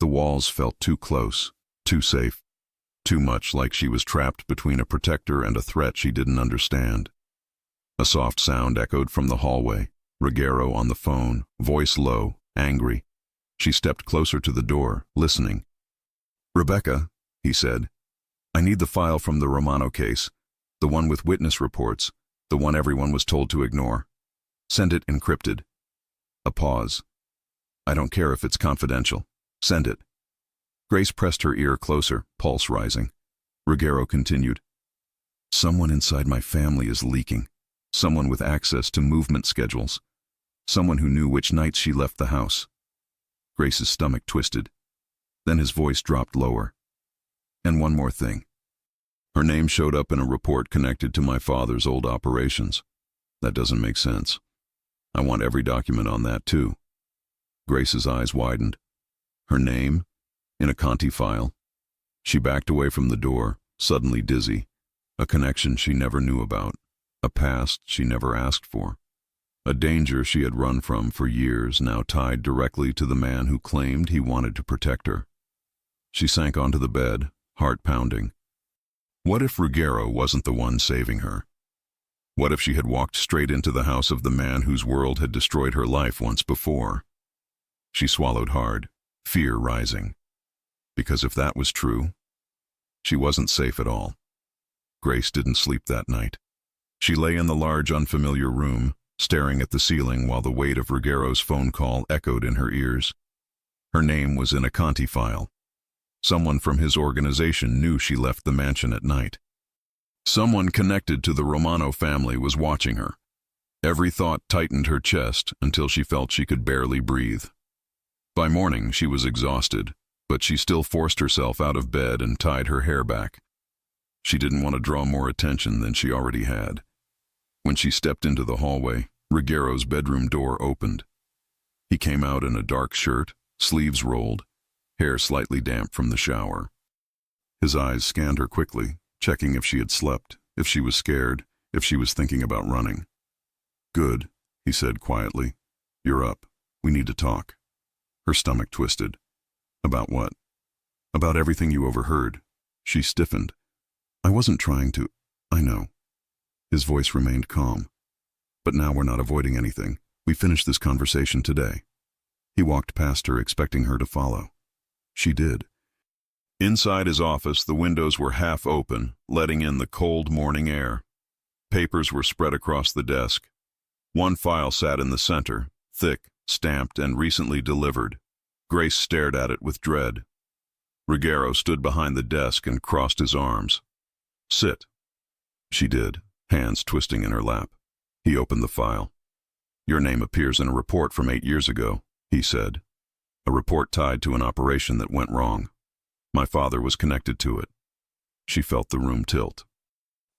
The walls felt too close, too safe, too much like she was trapped between a protector and a threat she didn't understand. A soft sound echoed from the hallway. Ruggiero on the phone, voice low, angry. She stepped closer to the door, listening. Rebecca, he said, I need the file from the Romano case, the one with witness reports, the one everyone was told to ignore. Send it encrypted. A pause. I don't care if it's confidential. Send it. Grace pressed her ear closer, pulse rising. Ruggiero continued. Someone inside my family is leaking. Someone with access to movement schedules. Someone who knew which nights she left the house. Grace's stomach twisted. Then his voice dropped lower. And one more thing. Her name showed up in a report connected to my father's old operations. That doesn't make sense. I want every document on that too. Grace's eyes widened. Her name? In a Conti file? She backed away from the door, suddenly dizzy. A connection she never knew about. A past she never asked for. A danger she had run from for years, now tied directly to the man who claimed he wanted to protect her. She sank onto the bed, heart pounding. What if Ruggiero wasn't the one saving her? What if she had walked straight into the house of the man whose world had destroyed her life once before? She swallowed hard, fear rising. Because if that was true, she wasn't safe at all. Grace didn't sleep that night. She lay in the large, unfamiliar room, staring at the ceiling while the weight of Ruggiero's phone call echoed in her ears. Her name was in a Conti file. Someone from his organization knew she left the mansion at night. Someone connected to the Romano family was watching her. Every thought tightened her chest until she felt she could barely breathe. By morning, she was exhausted, but she still forced herself out of bed and tied her hair back. She didn't want to draw more attention than she already had. When she stepped into the hallway, Ruggiero's bedroom door opened. He came out in a dark shirt, sleeves rolled, hair slightly damp from the shower. His eyes scanned her quickly, checking if she had slept, if she was scared, if she was thinking about running. Good, he said quietly. You're up. We need to talk. Her stomach twisted. About what? About everything you overheard. She stiffened. I wasn't trying to. I know. His voice remained calm. But now we're not avoiding anything. We finished this conversation today. He walked past her, expecting her to follow. She did. Inside his office, the windows were half open, letting in the cold morning air. Papers were spread across the desk. One file sat in the center, thick, stamped, and recently delivered. Grace stared at it with dread. Ruggiero stood behind the desk and crossed his arms. Sit. She did, hands twisting in her lap. He opened the file. Your name appears in a report from 8 years ago, he said. A report tied to an operation that went wrong. My father was connected to it. She felt the room tilt.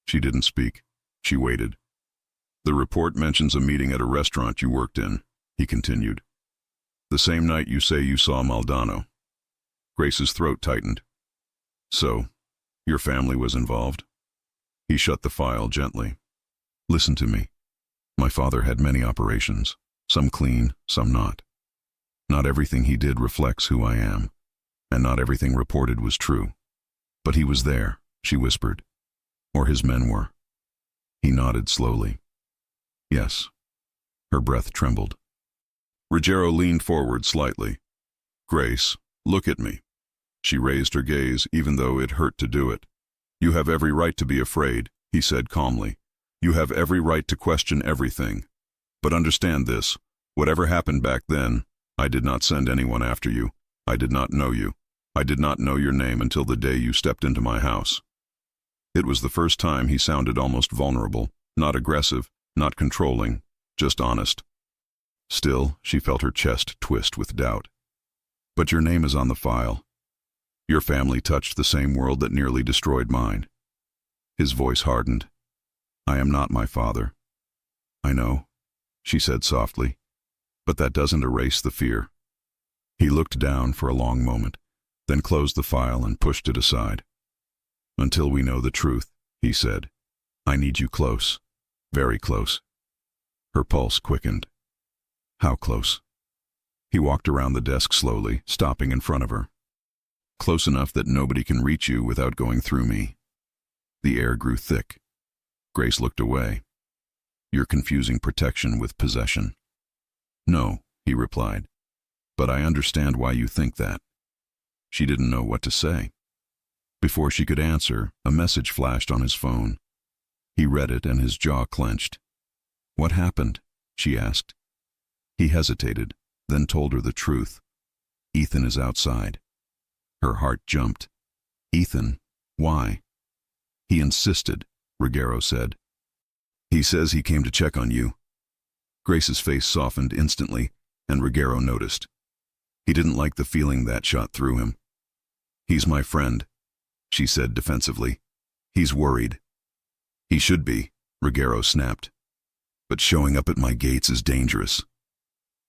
She didn't speak. She waited. The report mentions a meeting at a restaurant you worked in, he continued. The same night you say you saw Maldano. Grace's throat tightened. So, your family was involved? He shut the file gently. Listen to me. My father had many operations, some clean, some not. Not everything he did reflects who I am, and not everything reported was true. But he was there, she whispered. Or his men were. He nodded slowly. Yes. Her breath trembled. Ruggiero leaned forward slightly. Grace, look at me. She raised her gaze, even though it hurt to do it. You have every right to be afraid, he said calmly. You have every right to question everything. But understand this, whatever happened back then, I did not send anyone after you. I did not know you. I did not know your name until the day you stepped into my house. It was the first time he sounded almost vulnerable, not aggressive, not controlling, just honest. Still, she felt her chest twist with doubt. But your name is on the file. Your family touched the same world that nearly destroyed mine. His voice hardened. I am not my father. I know, she said softly, but that doesn't erase the fear. He looked down for a long moment, then closed the file and pushed it aside. Until we know the truth, he said. I need you close, very close. Her pulse quickened. How close? He walked around the desk slowly, stopping in front of her. Close enough that nobody can reach you without going through me. The air grew thick. Grace looked away. You're confusing protection with possession. No, he replied, but I understand why you think that. She didn't know what to say. Before she could answer, a message flashed on his phone. He read it and his jaw clenched. What happened? She asked. He hesitated, then told her the truth. Ethan is outside. Her heart jumped. Ethan? Why? He insisted, Ruggiero said. He says he came to check on you. Grace's face softened instantly, and Ruggiero noticed. He didn't like the feeling that shot through him. He's my friend, she said defensively. He's worried. He should be, Ruggiero snapped. But showing up at my gates is dangerous.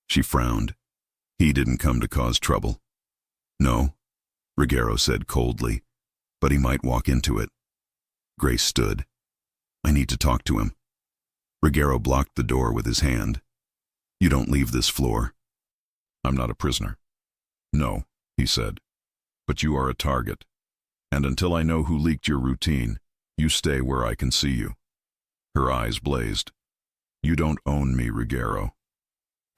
She frowned. He didn't come to cause trouble. No, Ruggiero said coldly, but he might walk into it. Grace stood. I need to talk to him. Ruggiero blocked the door with his hand. You don't leave this floor. I'm not a prisoner. No, he said. But you are a target. And until I know who leaked your routine, you stay where I can see you. Her eyes blazed. You don't own me, Ruggiero.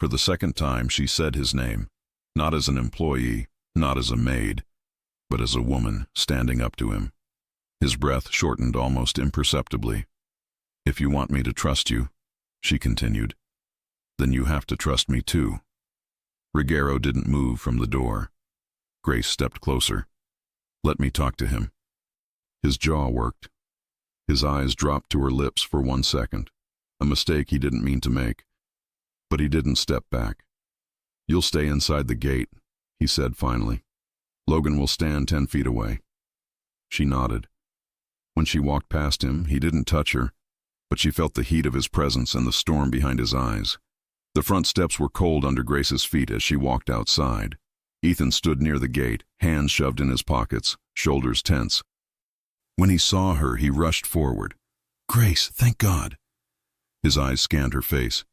For the second time, she said his name, not as an employee, not as a maid, but as a woman standing up to him. His breath shortened almost imperceptibly. If you want me to trust you, she continued, then you have to trust me too. Ruggiero didn't move from the door. Grace stepped closer. Let me talk to him. His jaw worked. His eyes dropped to her lips for 1 second, a mistake he didn't mean to make. But he didn't step back. You'll stay inside the gate, he said finally. Logan will stand 10 feet away. She nodded. When she walked past him, he didn't touch her, but she felt the heat of his presence and the storm behind his eyes. The front steps were cold under Grace's feet as she walked outside. Ethan stood near the gate, hands shoved in his pockets, shoulders tense. When he saw her, he rushed forward. Grace, thank God. His eyes scanned her face.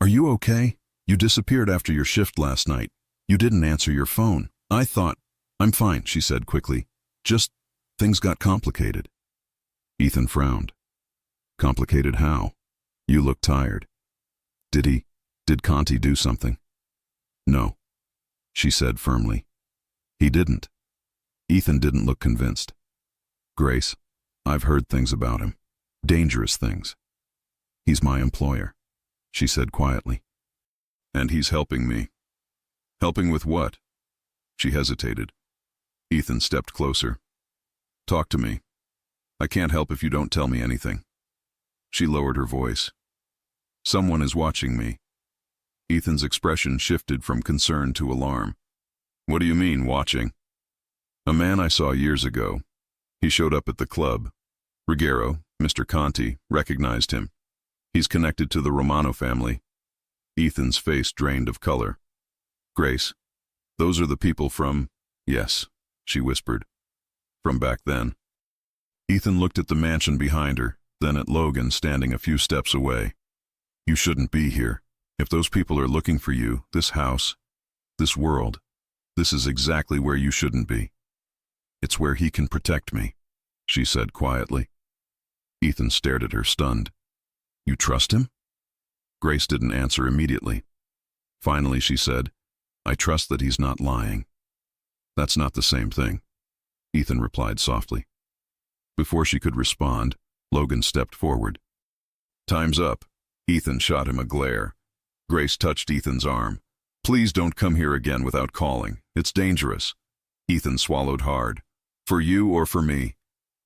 Are you okay? You disappeared after your shift last night. You didn't answer your phone. I thought, I'm fine, she said quickly. Just, things got complicated. Ethan frowned. Complicated how? You look tired. Did Conti do something? No, she said firmly. He didn't. Ethan didn't look convinced. Grace, I've heard things about him. Dangerous things. He's my employer, she said quietly. And he's helping me. Helping with what? She hesitated. Ethan stepped closer. Talk to me. I can't help if you don't tell me anything. She lowered her voice. Someone is watching me. Ethan's expression shifted from concern to alarm. What do you mean, watching? A man I saw years ago. He showed up at the club. Ruggiero, Mr. Conti, recognized him. He's connected to the Romano family. Ethan's face drained of color. Grace, those are the people from... Yes, she whispered. From back then. Ethan looked at the mansion behind her, then at Logan standing a few steps away. You shouldn't be here. If those people are looking for you, this house, this world, this is exactly where you shouldn't be. It's where he can protect me, she said quietly. Ethan stared at her, stunned. You trust him? Grace didn't answer immediately. Finally, she said, I trust that he's not lying. That's not the same thing, Ethan replied softly. Before she could respond, Logan stepped forward. Time's up. Ethan shot him a glare. Grace touched Ethan's arm. Please don't come here again without calling. It's dangerous. Ethan swallowed hard. For you or for me?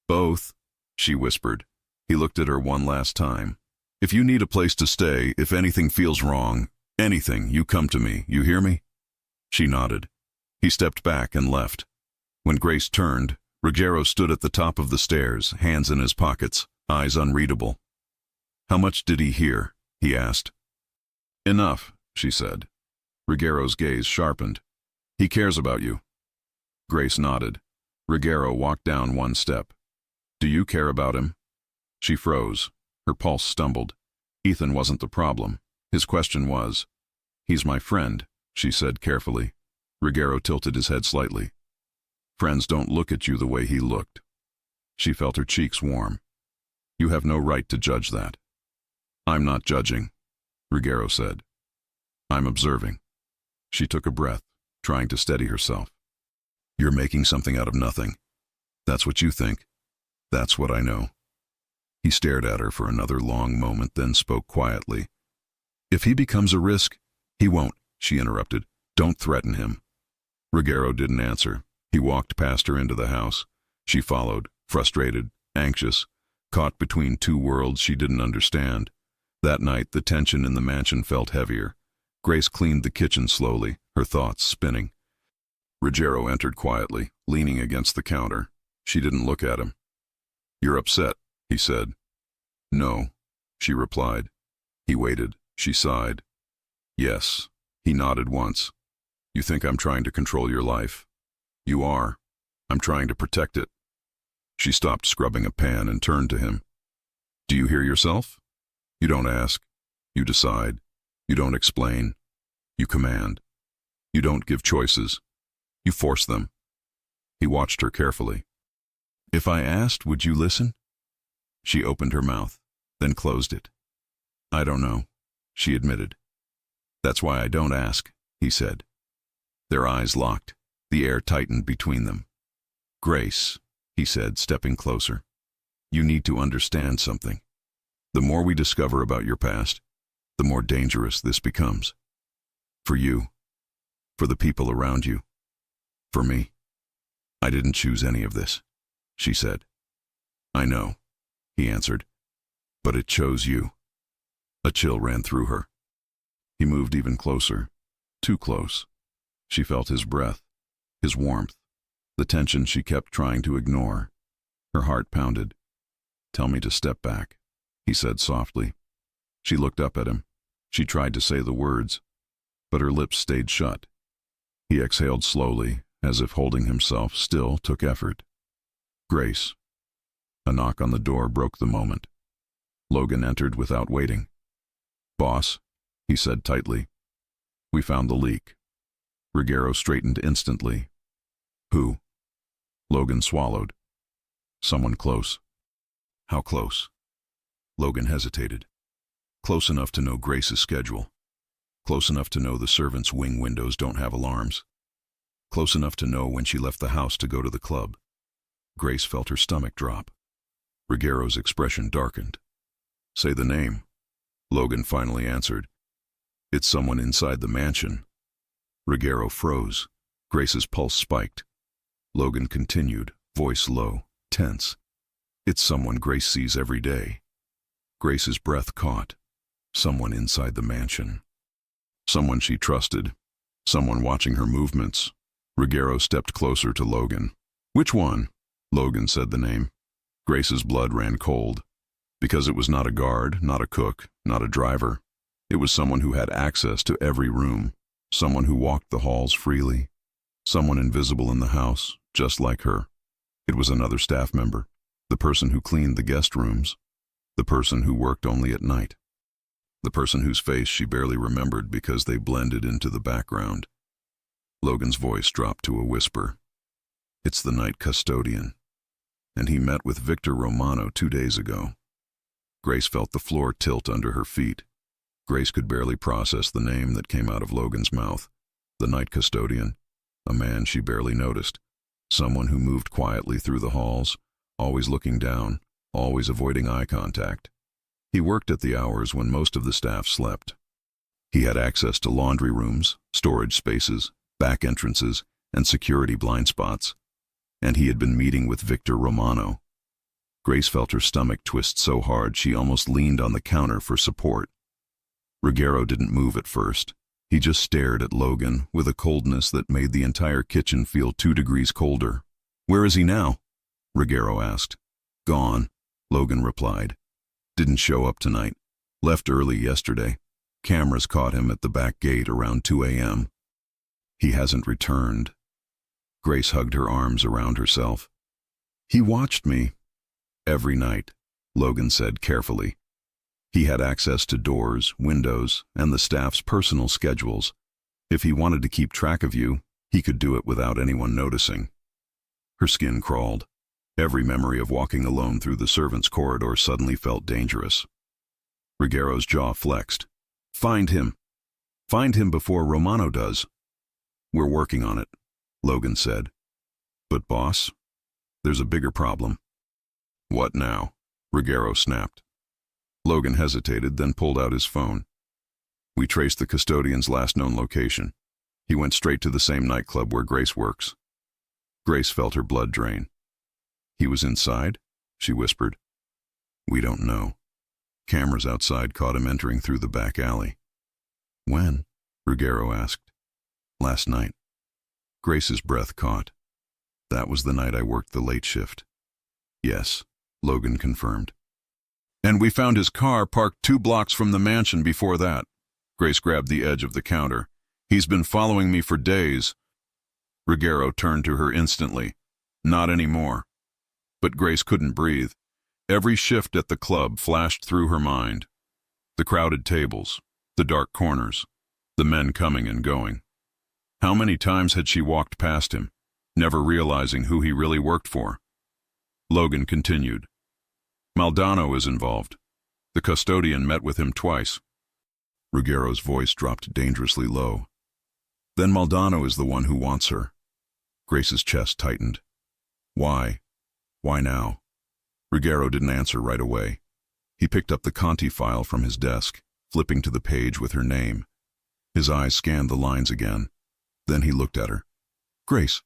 Both, she whispered. He looked at her one last time. If you need a place to stay, if anything feels wrong, anything, you come to me, you hear me? She nodded. He stepped back and left. When Grace turned, Ruggiero stood at the top of the stairs, hands in his pockets, eyes unreadable. How much did he hear? He asked. Enough, she said. Ruggiero's gaze sharpened. He cares about you. Grace nodded. Ruggiero walked down one step. Do you care about him? She froze. Her pulse stumbled. Ethan wasn't the problem. His question was. He's my friend, she said carefully. Ruggiero tilted his head slightly. Friends don't look at you the way he looked. She felt her cheeks warm. You have no right to judge that. I'm not judging, Ruggiero said. I'm observing. She took a breath, trying to steady herself. You're making something out of nothing. That's what you think. That's what I know. He stared at her for another long moment, then spoke quietly. If he becomes a risk, he won't, she interrupted. Don't threaten him. Ruggiero didn't answer. He walked past her into the house. She followed, frustrated, anxious, caught between two worlds she didn't understand. That night, the tension in the mansion felt heavier. Grace cleaned the kitchen slowly, her thoughts spinning. Ruggiero entered quietly, leaning against the counter. She didn't look at him. You're upset, he said. No, she replied. He waited. She sighed. Yes, he nodded once. You think I'm trying to control your life? You are. I'm trying to protect it. She stopped scrubbing a pan and turned to him. Do you hear yourself? You don't ask. You decide. You don't explain. You command. You don't give choices. You force them. He watched her carefully. If I asked, would you listen? She opened her mouth, then closed it. I don't know, she admitted. That's why I don't ask, he said. Their eyes locked. The air tightened between them. Grace, he said, stepping closer. You need to understand something. The more we discover about your past, the more dangerous this becomes. For you. For the people around you. For me. I didn't choose any of this, she said. I know, he answered. But it chose you. A chill ran through her. He moved even closer. Too close. She felt his breath, his warmth, the tension she kept trying to ignore. Her heart pounded. Tell me to step back, he said softly. She looked up at him. She tried to say the words, but her lips stayed shut. He exhaled slowly, as if holding himself still took effort. Grace. A knock on the door broke the moment. Logan entered without waiting. Boss, he said tightly. We found the leak. Ruggiero straightened instantly. Who? Logan swallowed. Someone close. How close? Logan hesitated. Close enough to know Grace's schedule. Close enough to know the servants' wing windows don't have alarms. Close enough to know when she left the house to go to the club. Grace felt her stomach drop. Ruggiero's expression darkened. Say the name. Logan finally answered. It's someone inside the mansion. Ruggiero froze. Grace's pulse spiked. Logan continued, voice low, tense. It's someone Grace sees every day. Grace's breath caught. Someone inside the mansion. Someone she trusted. Someone watching her movements. Ruggiero stepped closer to Logan. Which one? Logan said the name. Grace's blood ran cold. Because it was not a guard, not a cook, not a driver. It was someone who had access to every room. Someone who walked the halls freely. Someone invisible in the house, just like her. It was another staff member. The person who cleaned the guest rooms. The person who worked only at night. The person whose face she barely remembered because they blended into the background. Logan's voice dropped to a whisper. It's the night custodian. And he met with Victor Romano 2 days ago. Grace felt the floor tilt under her feet. Grace could barely process the name that came out of Logan's mouth. The night custodian. A man she barely noticed. Someone who moved quietly through the halls, always looking down, always avoiding eye contact. He worked at the hours when most of the staff slept. He had access to laundry rooms, storage spaces, back entrances, and security blind spots. And he had been meeting with Victor Romano. Grace felt her stomach twist so hard she almost leaned on the counter for support. Ruggiero didn't move at first. He just stared at Logan with a coldness that made the entire kitchen feel 2 degrees colder. "Where is he now?" Ruggiero asked. "Gone," Logan replied. "Didn't show up tonight. Left early yesterday. Cameras caught him at the back gate around 2 a.m. He hasn't returned." Grace hugged her arms around herself. "He watched me." "Every night," Logan said carefully. He had access to doors, windows, and the staff's personal schedules. If he wanted to keep track of you, he could do it without anyone noticing. Her skin crawled. Every memory of walking alone through the servants' corridor suddenly felt dangerous. Ruggiero's jaw flexed. "Find him. Find him before Romano does." "We're working on it," Logan said. "But boss, there's a bigger problem." "What now?" Ruggiero snapped. Logan hesitated, then pulled out his phone. "We traced the custodian's last known location. He went straight to the same nightclub where Grace works." Grace felt her blood drain. "He was inside?" she whispered. "We don't know. Cameras outside caught him entering through the back alley." "When?" Ruggiero asked. "Last night." Grace's breath caught. "That was the night I worked the late shift." "Yes," Logan confirmed. "And we found his car parked 2 blocks from the mansion before that." Grace grabbed the edge of the counter. "He's been following me for days." Ruggiero turned to her instantly. "Not anymore." But Grace couldn't breathe. Every shift at the club flashed through her mind. The crowded tables, the dark corners, the men coming and going. How many times had she walked past him, never realizing who he really worked for? Logan continued. "Maldonado is involved. The custodian met with him twice." Ruggiero's voice dropped dangerously low. "Then Maldonado is the one who wants her." Grace's chest tightened. "Why? Why now?" Ruggiero didn't answer right away. He picked up the Conti file from his desk, flipping to the page with her name. His eyes scanned the lines again. Then he looked at her. "Grace,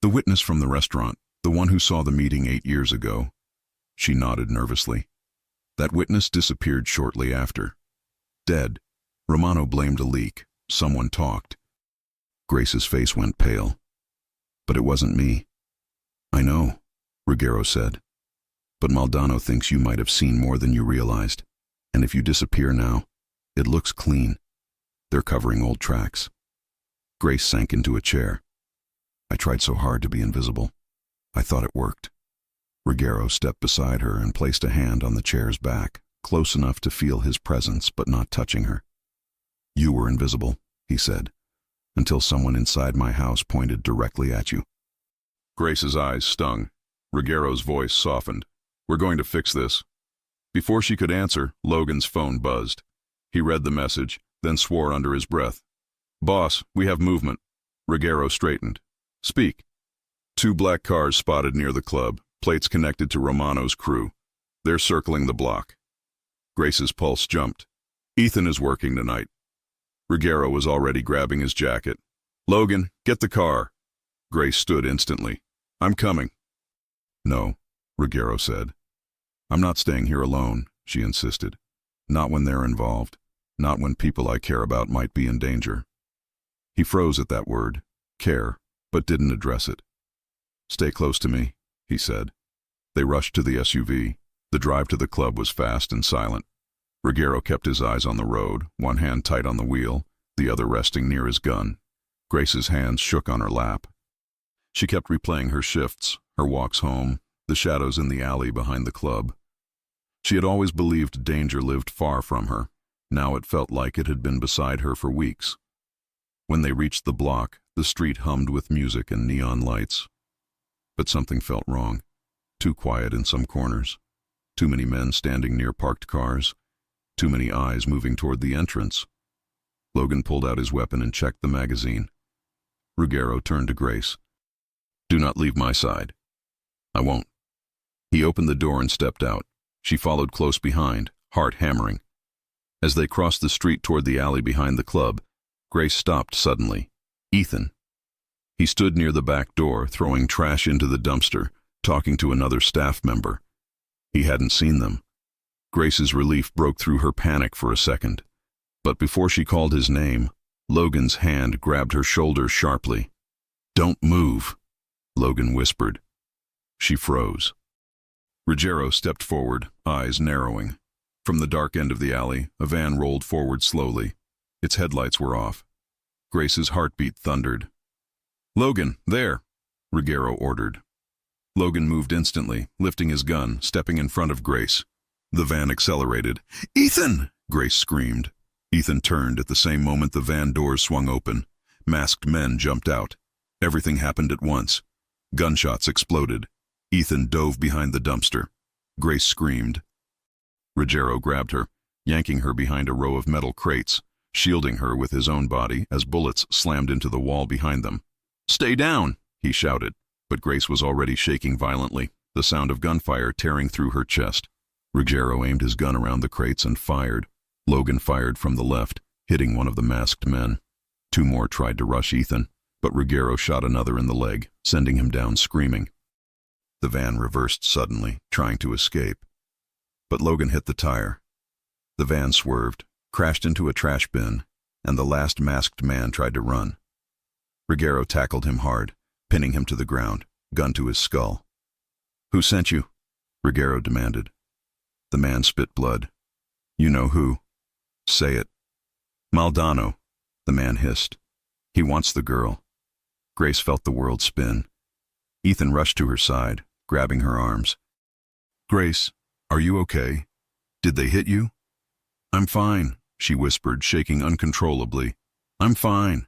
the witness from the restaurant, the one who saw the meeting 8 years ago." She nodded nervously. "That witness disappeared shortly after. Dead. Romano blamed a leak. Someone talked." Grace's face went pale. "But it wasn't me." "I know," Ruggiero said. "But Maldonado thinks you might have seen more than you realized. And if you disappear now, it looks clean. They're covering old tracks." Grace sank into a chair. "I tried so hard to be invisible. I thought it worked." Ruggiero stepped beside her and placed a hand on the chair's back, close enough to feel his presence but not touching her. "You were invisible," he said, "until someone inside my house pointed directly at you." Grace's eyes stung. Ruggiero's voice softened. "We're going to fix this." Before she could answer, Logan's phone buzzed. He read the message, then swore under his breath. "Boss, we have movement." Ruggiero straightened. "Speak." 2 black cars spotted near the club, plates connected to Romano's crew. They're circling the block. Grace's pulse jumped. "Ethan is working tonight." Ruggiero was already grabbing his jacket. "Logan, get the car." Grace stood instantly. "I'm coming." "No," Ruggiero said. "I'm not staying here alone," she insisted. "Not when they're involved. Not when people I care about might be in danger." He froze at that word, care, but didn't address it. "Stay close to me," he said. They rushed to the SUV. The drive to the club was fast and silent. Ruggiero kept his eyes on the road, one hand tight on the wheel, the other resting near his gun. Grace's hands shook on her lap. She kept replaying her shifts, her walks home, the shadows in the alley behind the club. She had always believed danger lived far from her. Now it felt like it had been beside her for weeks. When they reached the block, the street hummed with music and neon lights. But something felt wrong. Too quiet in some corners. Too many men standing near parked cars. Too many eyes moving toward the entrance. Logan pulled out his weapon and checked the magazine. Ruggiero turned to Grace. "Do not leave my side." "I won't." He opened the door and stepped out. She followed close behind, heart hammering. As they crossed the street toward the alley behind the club, Grace stopped suddenly. Ethan. He stood near the back door, throwing trash into the dumpster, talking to another staff member. He hadn't seen them. Grace's relief broke through her panic for a second. But before she called his name, Logan's hand grabbed her shoulder sharply. "Don't move," Logan whispered. She froze. Ruggiero stepped forward, eyes narrowing. From the dark end of the alley, a van rolled forward slowly. Its headlights were off. Grace's heartbeat thundered. "Logan, there," Ruggiero ordered. Logan moved instantly, lifting his gun, stepping in front of Grace. The van accelerated. "Ethan!" Grace screamed. Ethan turned at the same moment the van doors swung open. Masked men jumped out. Everything happened at once. Gunshots exploded. Ethan dove behind the dumpster. Grace screamed. Ruggiero grabbed her, yanking her behind a row of metal crates, shielding her with his own body as bullets slammed into the wall behind them. "Stay down!" he shouted, but Grace was already shaking violently, the sound of gunfire tearing through her chest. Ruggiero aimed his gun around the crates and fired. Logan fired from the left, hitting one of the masked men. Two more tried to rush Ethan, but Ruggiero shot another in the leg, sending him down screaming. The van reversed suddenly, trying to escape. But Logan hit the tire. The van swerved, crashed into a trash bin, and the last masked man tried to run. Ruggiero tackled him hard, pinning him to the ground, gun to his skull. "Who sent you?" Ruggiero demanded. The man spit blood. "You know who." "Say it." "Maldonado," the man hissed. "He wants the girl." Grace felt the world spin. Ethan rushed to her side, grabbing her arms. "Grace, are you okay? Did they hit you?" "I'm fine," she whispered, shaking uncontrollably. "I'm fine."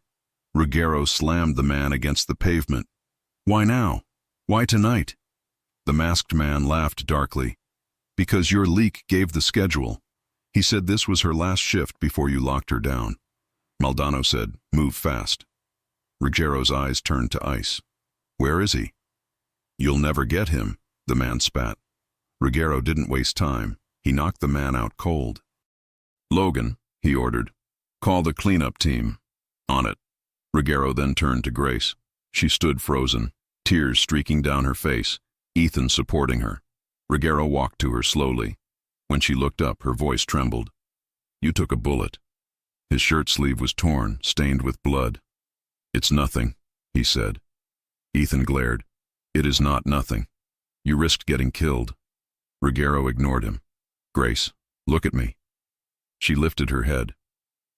Ruggiero slammed the man against the pavement. "Why now? Why tonight?" The masked man laughed darkly. "Because your leak gave the schedule. He said this was her last shift before you locked her down." Maldonado said, "Move fast." Ruggiero's eyes turned to ice. "Where is he?" "You'll never get him," the man spat. Ruggiero didn't waste time. He knocked the man out cold. "Logan," he ordered, "call the cleanup team." "On it." Ruggiero then turned to Grace. She stood frozen, tears streaking down her face, Ethan supporting her. Ruggiero walked to her slowly. When she looked up, her voice trembled. "You took a bullet." His shirt sleeve was torn, stained with blood. "It's nothing," he said. Ethan glared. "It is not nothing. You risked getting killed." Ruggiero ignored him. "Grace, look at me." She lifted her head.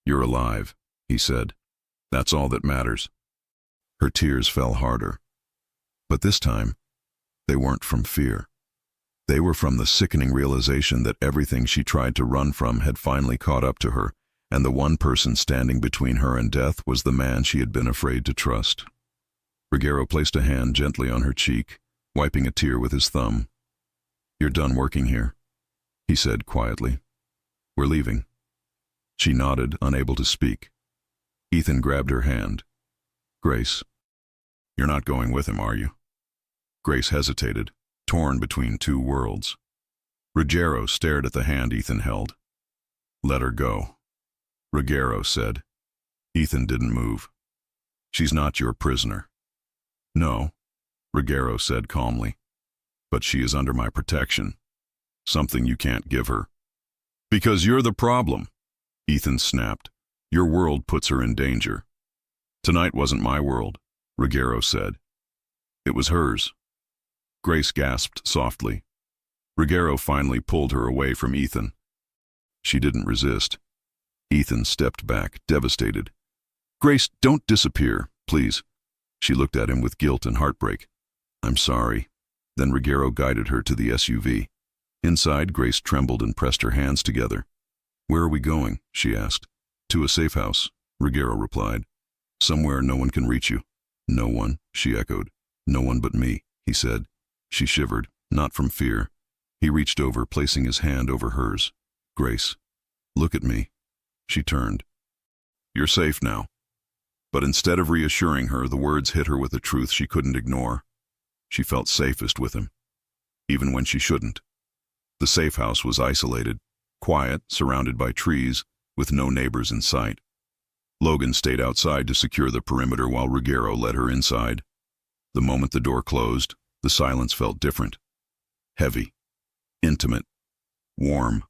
"You're alive," he said. "That's all that matters." Her tears fell harder. But this time, they weren't from fear. They were from the sickening realization that everything she tried to run from had finally caught up to her, and the one person standing between her and death was the man she had been afraid to trust. Ruggiero placed a hand gently on her cheek, wiping a tear with his thumb. "You're done working here," he said quietly. "We're leaving." She nodded, unable to speak. Ethan grabbed her hand. "Grace, you're not going with him, are you?" Grace hesitated, torn between two worlds. Ruggiero stared at the hand Ethan held. "Let her go," Ruggiero said. Ethan didn't move. "She's not your prisoner." "No," Ruggiero said calmly. "But she is under my protection. Something you can't give her." "Because you're the problem," Ethan snapped. "Your world puts her in danger." "Tonight wasn't my world," Ruggiero said. "It was hers." Grace gasped softly. Ruggiero finally pulled her away from Ethan. She didn't resist. Ethan stepped back, devastated. "Grace, don't disappear, please." She looked at him with guilt and heartbreak. "I'm sorry." Then Ruggiero guided her to the SUV. Inside, Grace trembled and pressed her hands together. "Where are we going?" she asked. "To a safe house," Ruggiero replied. "Somewhere no one can reach you." "No one," she echoed. "No one but me," he said. She shivered, not from fear. He reached over, placing his hand over hers. "Grace, look at me." She turned. "You're safe now." But instead of reassuring her, the words hit her with a truth she couldn't ignore. She felt safest with him, even when she shouldn't. The safe house was isolated. quiet, surrounded by trees, with no neighbors in sight. Logan stayed outside to secure the perimeter while Ruggiero led her inside. The moment the door closed, the silence felt different. Heavy, intimate, warm.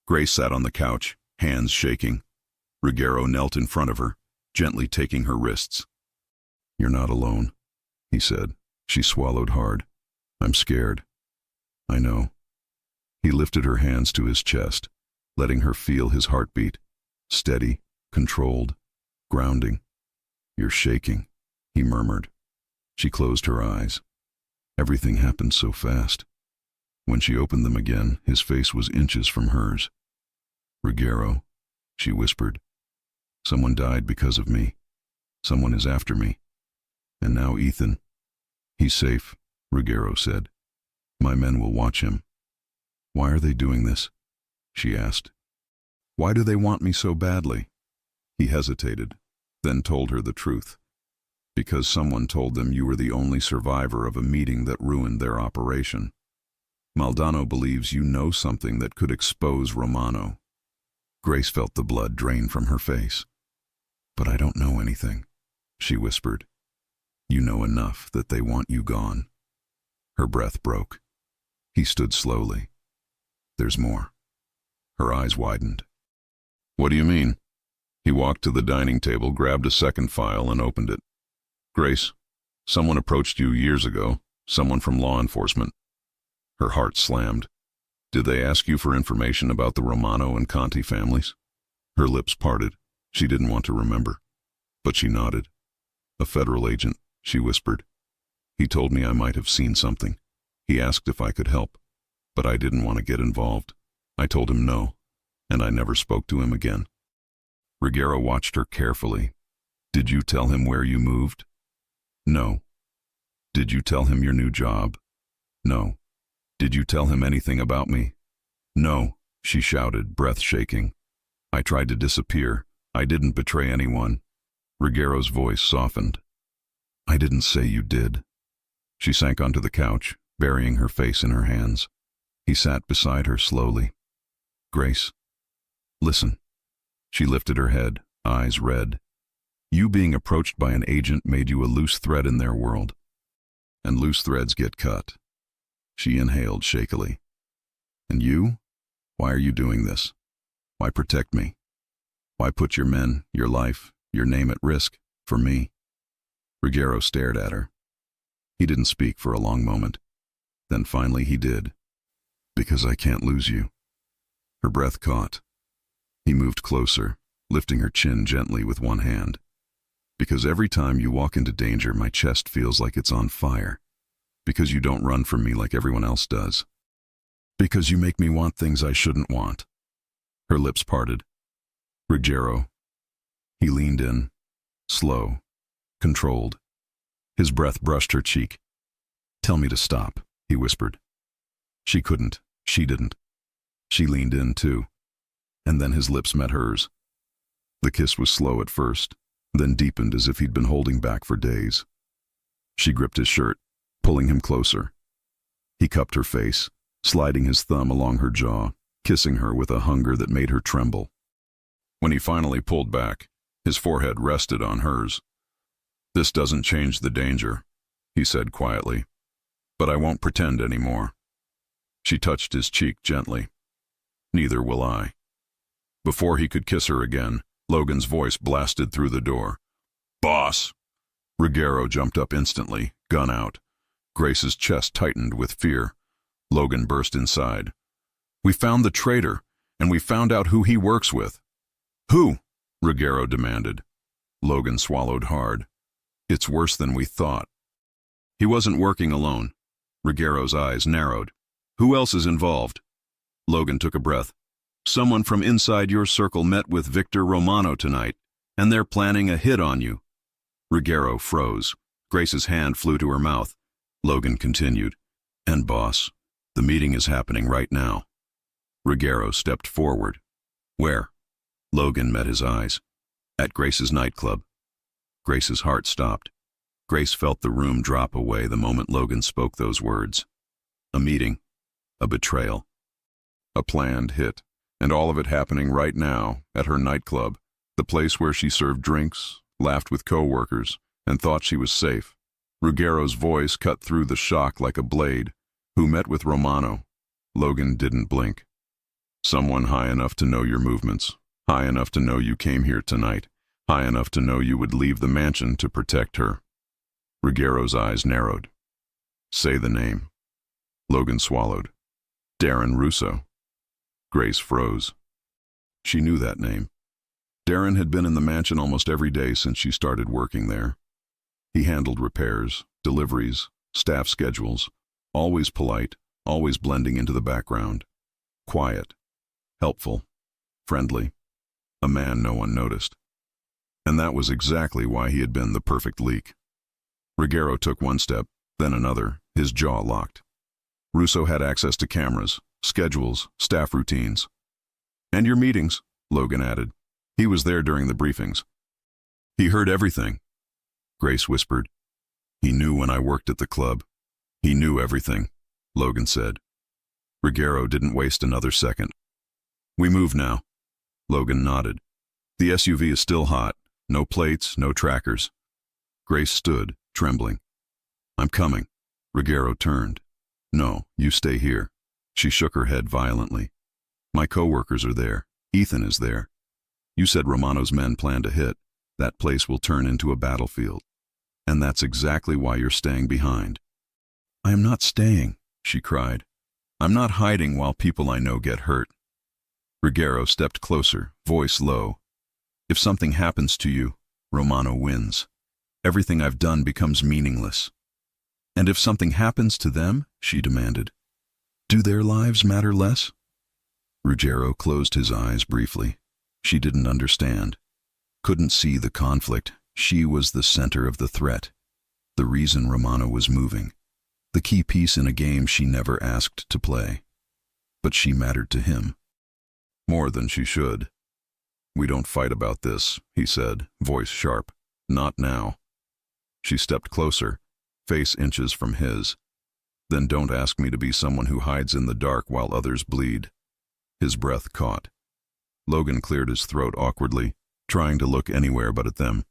Grace sat on the couch, hands shaking. Ruggiero knelt in front of her, gently taking her wrists. "You're not alone," he said. She swallowed hard. "I'm scared." "I know." He lifted her hands to his chest, letting her feel his heartbeat. Steady, controlled, grounding. "You're shaking," he murmured. She closed her eyes. Everything happened so fast. When she opened them again, his face was inches from hers. "Ruggiero," she whispered. "Someone died because of me. Someone is after me. And now Ethan." "He's safe," Ruggiero said. "My men will watch him." "Why are they doing this?" she asked. "Why do they want me so badly?" He hesitated, then told her the truth. "Because someone told them you were the only survivor of a meeting that ruined their operation. Maldonado believes you know something that could expose Romano." Grace felt the blood drain from her face. "But I don't know anything," she whispered. "You know enough that they want you gone." Her breath broke. He stood slowly. "There's more." Her eyes widened. "What do you mean?" He walked to the dining table, grabbed a second file, and opened it. "Grace, someone approached you years ago, someone from law enforcement." Her heart slammed. "Did they ask you for information about the Romano and Conti families?" Her lips parted. She didn't want to remember. But she nodded. "A federal agent," she whispered. "He told me I might have seen something. He asked if I could help. But I didn't want to get involved. I told him no, and I never spoke to him again." Ruggiero watched her carefully. "Did you tell him where you moved?" "No." "Did you tell him your new job?" "No." "Did you tell him anything about me?" "No," she shouted, breath shaking. "I tried to disappear. I didn't betray anyone." Ruggiero's voice softened. "I didn't say you did." She sank onto the couch, burying her face in her hands. He sat beside her slowly. "Grace, listen." She lifted her head, eyes red. "You being approached by an agent made you a loose thread in their world. And loose threads get cut." She inhaled shakily. "And you? Why are you doing this? Why protect me? Why put your men, your life, your name at risk, for me?" Ruggiero stared at her. He didn't speak for a long moment. Then finally he did. "Because I can't lose you." Her breath caught. He moved closer, lifting her chin gently with one hand. "Because every time you walk into danger, my chest feels like it's on fire. Because you don't run from me like everyone else does. Because you make me want things I shouldn't want." Her lips parted. "Ruggiero." He leaned in, slow, controlled. His breath brushed her cheek. "Tell me to stop," he whispered. She couldn't. She didn't. She leaned in, too. And then his lips met hers. The kiss was slow at first, then deepened as if he'd been holding back for days. She gripped his shirt, pulling him closer. He cupped her face, sliding his thumb along her jaw, kissing her with a hunger that made her tremble. When he finally pulled back, his forehead rested on hers. "This doesn't change the danger," he said quietly. "But I won't pretend anymore." She touched his cheek gently. "Neither will I." Before he could kiss her again, Logan's voice blasted through the door. "Boss!" Ruggiero jumped up instantly, gun out. Grace's chest tightened with fear. Logan burst inside. "We found the traitor, and we found out who he works with." "Who?" Ruggiero demanded. Logan swallowed hard. "It's worse than we thought." He wasn't working alone. Ruggiero's eyes narrowed. "Who else is involved?" Logan took a breath. "Someone from inside your circle met with Victor Romano tonight, and they're planning a hit on you." Ruggiero froze. Grace's hand flew to her mouth. Logan continued. "And boss, the meeting is happening right now." Ruggiero stepped forward. "Where?" Logan met his eyes. "At Grace's nightclub." Grace's heart stopped. Grace felt the room drop away the moment Logan spoke those words. A meeting. A betrayal. A planned hit. And all of it happening right now, at her nightclub, the place where she served drinks, laughed with co-workers, and thought she was safe. Ruggiero's voice cut through the shock like a blade. Who met with Romano? Logan didn't blink. Someone high enough to know your movements, high enough to know you came here tonight, high enough to know you would leave the mansion to protect her. Ruggiero's eyes narrowed. Say the name. Logan swallowed. Darren Russo. Grace froze. She knew that name. Darren had been in the mansion almost every day since she started working there. He handled repairs, deliveries, staff schedules, always polite, always blending into the background. Quiet, helpful, friendly, a man no one noticed. And that was exactly why he had been the perfect leak. Ruggiero took one step, then another, his jaw locked. Russo had access to cameras, schedules, staff routines. And your meetings, Logan added. He was there during the briefings. He heard everything, Grace whispered. He knew when I worked at the club. He knew everything, Logan said. Ruggiero didn't waste another second. We move now. Logan nodded. The SUV is still hot. No plates, no trackers. Grace stood, trembling. I'm coming. Ruggiero turned. No, you stay here. She shook her head violently. My co-workers are there. Ethan is there. You said Romano's men plan to hit. That place will turn into a battlefield. And that's exactly why you're staying behind. I am not staying, she cried. I'm not hiding while people I know get hurt. Ruggiero stepped closer, voice low. If something happens to you, Romano wins. Everything I've done becomes meaningless. And if something happens to them, she demanded, do their lives matter less? Ruggiero closed his eyes briefly. She didn't understand. Couldn't see the conflict. She was the center of the threat. The reason Romano was moving. The key piece in a game she never asked to play. But she mattered to him. More than she should. We don't fight about this, he said, voice sharp. Not now. She stepped closer, face inches from his. Then don't ask me to be someone who hides in the dark while others bleed. His breath caught. Logan cleared his throat awkwardly, trying to look anywhere but at them.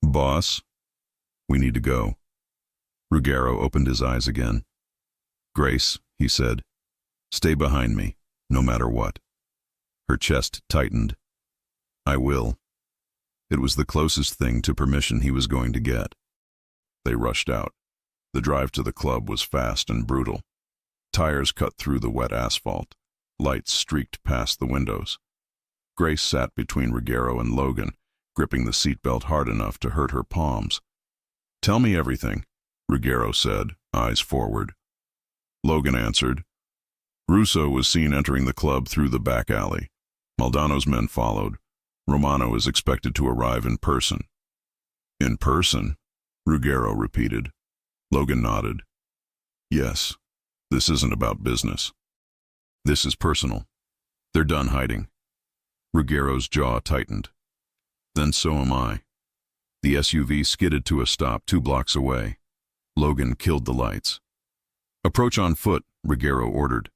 Boss? We need to go. Ruggiero opened his eyes again. Grace, he said, stay behind me, no matter what. Her chest tightened. I will. It was the closest thing to permission he was going to get. They rushed out. The drive to the club was fast and brutal. Tires cut through the wet asphalt. Lights streaked past the windows. Grace sat between Ruggiero and Logan, gripping the seatbelt hard enough to hurt her palms. Tell me everything, Ruggiero said, eyes forward. Logan answered. Russo was seen entering the club through the back alley. Maldano's men followed. Romano is expected to arrive in person. In person? Ruggiero repeated. Logan nodded. Yes, this isn't about business. This is personal. They're done hiding. Ruggiero's jaw tightened. Then so am I. The SUV skidded to a stop 2 blocks away. Logan killed the lights. Approach on foot, Ruggiero ordered.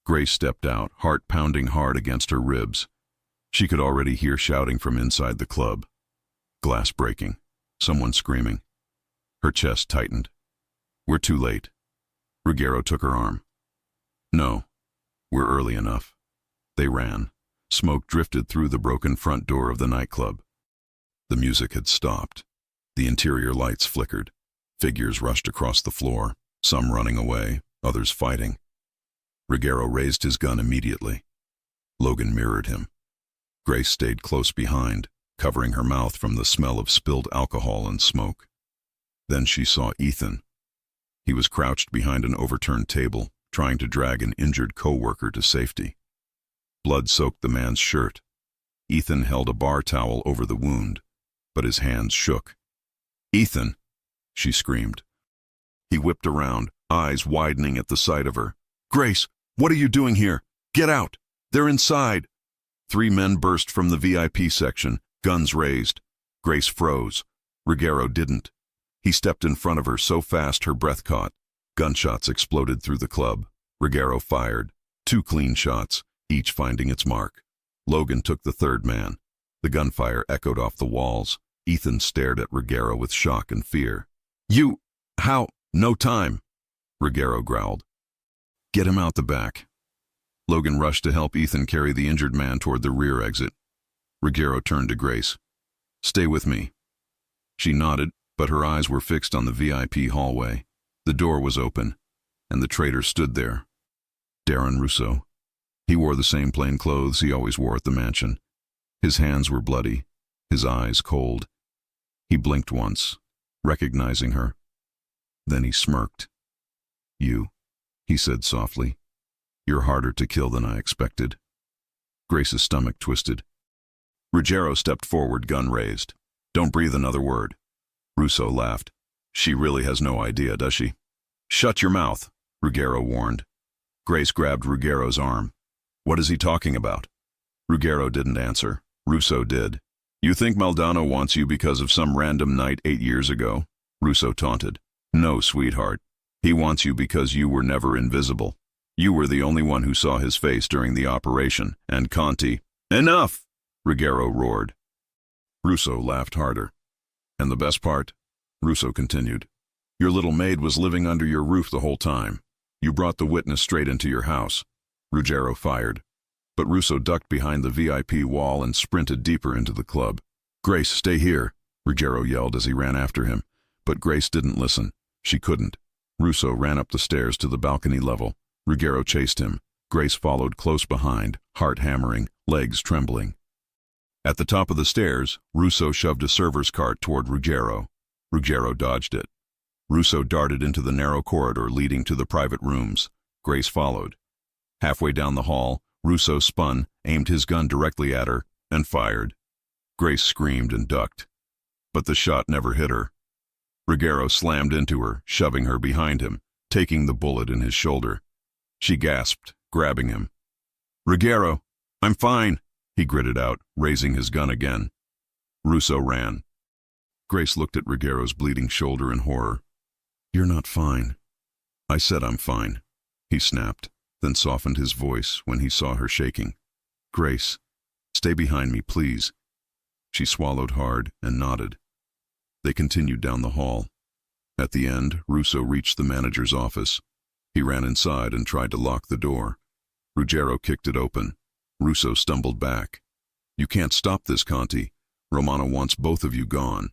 Grace stepped out, heart pounding hard against her ribs. She could already hear shouting from inside the club. Glass breaking. Someone screaming. Her chest tightened. We're too late. Ruggiero took her arm. No, we're early enough. They ran. Smoke drifted through the broken front door of the nightclub. The music had stopped. The interior lights flickered. Figures rushed across the floor, some running away, others fighting. Ruggiero raised his gun immediately. Logan mirrored him. Grace stayed close behind, covering her mouth from the smell of spilled alcohol and smoke. Then she saw Ethan. He was crouched behind an overturned table, trying to drag an injured co-worker to safety. Blood soaked the man's shirt. Ethan held a bar towel over the wound, but his hands shook. Ethan! She screamed. He whipped around, eyes widening at the sight of her. Grace, what are you doing here? Get out! They're inside! 3 men burst from the VIP section, guns raised. Grace froze. Ruggiero didn't. He stepped in front of her so fast her breath caught. Gunshots exploded through the club. Ruggiero fired. 2 clean shots. each finding its mark. Logan took the third man. The gunfire echoed off the walls. Ethan stared at Ruggiero with shock and fear. "You... how... no time," Ruggiero growled. "Get him out the back." Logan rushed to help Ethan carry the injured man toward the rear exit. Ruggiero turned to Grace. "Stay with me." She nodded, but her eyes were fixed on the VIP hallway. The door was open, and the traitor stood there. Darren Russo. He wore the same plain clothes he always wore at the mansion. His hands were bloody, his eyes cold. He blinked once, recognizing her. Then he smirked. "You," he said softly. "You're harder to kill than I expected." Grace's stomach twisted. Ruggiero stepped forward, gun raised. "Don't breathe another word." Russo laughed. "She really has no idea, does she?" "Shut your mouth," Ruggiero warned. Grace grabbed Ruggiero's arm. "What is he talking about?" Ruggiero didn't answer. Russo did. "You think Maldonado wants you because of some random night 8 years ago?" Russo taunted. "No, sweetheart. He wants you because you were never invisible. You were the only one who saw his face during the operation, and Conti—" "Enough!" Ruggiero roared. Russo laughed harder. "And the best part?" Russo continued. "Your little maid was living under your roof the whole time. You brought the witness straight into your house." Ruggiero fired, but Russo ducked behind the VIP wall and sprinted deeper into the club. "Grace, stay here," Ruggiero yelled as he ran after him, but Grace didn't listen. She couldn't. Russo ran up the stairs to the balcony level. Ruggiero chased him. Grace followed close behind, heart hammering, legs trembling. At the top of the stairs, Russo shoved a server's cart toward Ruggiero. Ruggiero dodged it. Russo darted into the narrow corridor leading to the private rooms. Grace followed. Halfway down the hall, Russo spun, aimed his gun directly at her, and fired. Grace screamed and ducked, but the shot never hit her. Ruggiero slammed into her, shoving her behind him, taking the bullet in his shoulder. She gasped, grabbing him. "Ruggiero, I'm fine," he gritted out, raising his gun again. Russo ran. Grace looked at Ruggiero's bleeding shoulder in horror. "You're not fine." "I said I'm fine," he snapped, then softened his voice when he saw her shaking. "Grace, stay behind me, please." She swallowed hard and nodded. They continued down the hall. At the end, Russo reached the manager's office. He ran inside and tried to lock the door. Ruggiero kicked it open. Russo stumbled back. "You can't stop this, Conti. Romano wants both of you gone.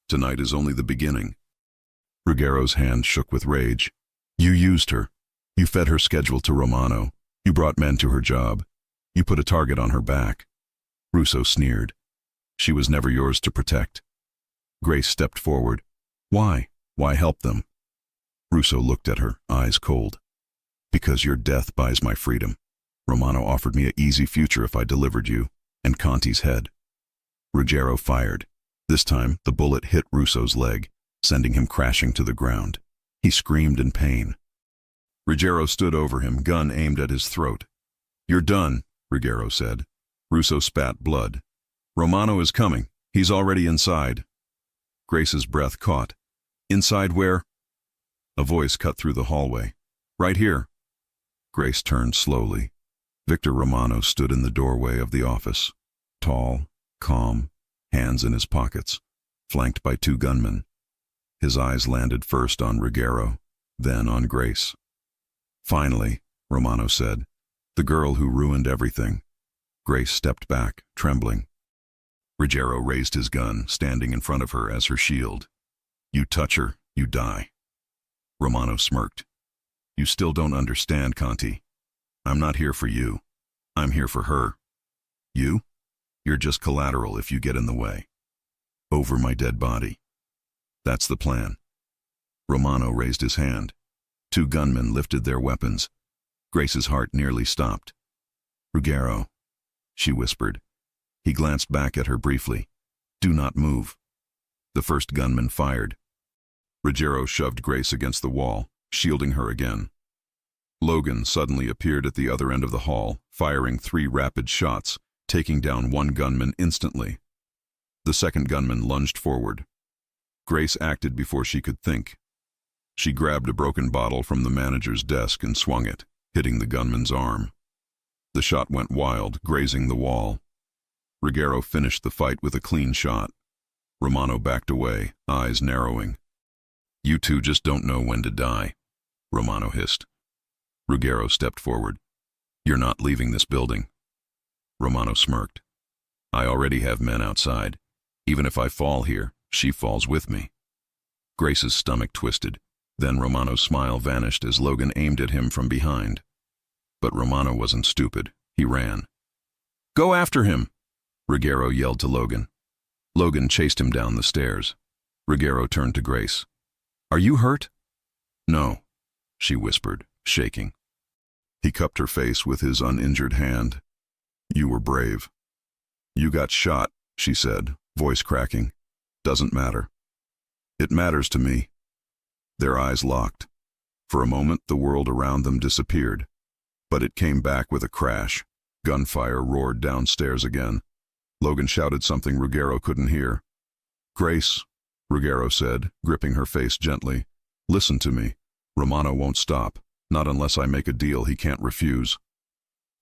Tonight is only the beginning." Ruggiero's hand shook with rage. "You used her. You fed her schedule to Romano. You brought men to her job. You put a target on her back." Russo sneered. "She was never yours to protect." Grace stepped forward. "Why? Why help them?" Russo looked at her, eyes cold. "Because your death buys my freedom. Romano offered me an easy future if I delivered you, and Conti's head." Ruggiero fired. This time, the bullet hit Russo's leg, sending him crashing to the ground. He screamed in pain. Ruggiero stood over him, gun aimed at his throat. "You're done," Ruggiero said. Russo spat blood. "Romano is coming. He's already inside." Grace's breath caught. "Inside where?" A voice cut through the hallway. "Right here." Grace turned slowly. Victor Romano stood in the doorway of the office. Tall, calm, hands in his pockets, flanked by 2 gunmen. His eyes landed first on Ruggiero, then on Grace. "Finally," Romano said, "the girl who ruined everything." Grace stepped back, trembling. Ruggiero raised his gun, standing in front of her as her shield. "You touch her, you die." Romano smirked. "You still don't understand, Conti. I'm not here for you. I'm here for her. You? You're just collateral if you get in the way. Over my dead body. That's the plan." Romano raised his hand. 2 gunmen lifted their weapons. Grace's heart nearly stopped. "Ruggiero," she whispered. He glanced back at her briefly. "Do not move." The first gunman fired. Ruggiero shoved Grace against the wall, shielding her again. Logan suddenly appeared at the other end of the hall, firing 3 rapid shots, taking down 1 gunman instantly. The second gunman lunged forward. Grace acted before she could think. She grabbed a broken bottle from the manager's desk and swung it, hitting the gunman's arm. The shot went wild, grazing the wall. Ruggiero finished the fight with a clean shot. Romano backed away, eyes narrowing. "You two just don't know when to die," Romano hissed. Ruggiero stepped forward. "You're not leaving this building." Romano smirked. "I already have men outside. Even if I fall here, she falls with me." Grace's stomach twisted. Then Romano's smile vanished as Logan aimed at him from behind. But Romano wasn't stupid. He ran. "Go after him!" Ruggiero yelled to Logan. Logan chased him down the stairs. Ruggiero turned to Grace. "Are you hurt?" "No," she whispered, shaking. He cupped her face with his uninjured hand. "You were brave." "You got shot," she said, voice cracking. "Doesn't matter." "It matters to me." Their eyes locked. For a moment, the world around them disappeared. But it came back with a crash. Gunfire roared downstairs again. Logan shouted something Ruggiero couldn't hear. "Grace," Ruggiero said, gripping her face gently. "Listen to me. Romano won't stop. Not unless I make a deal he can't refuse."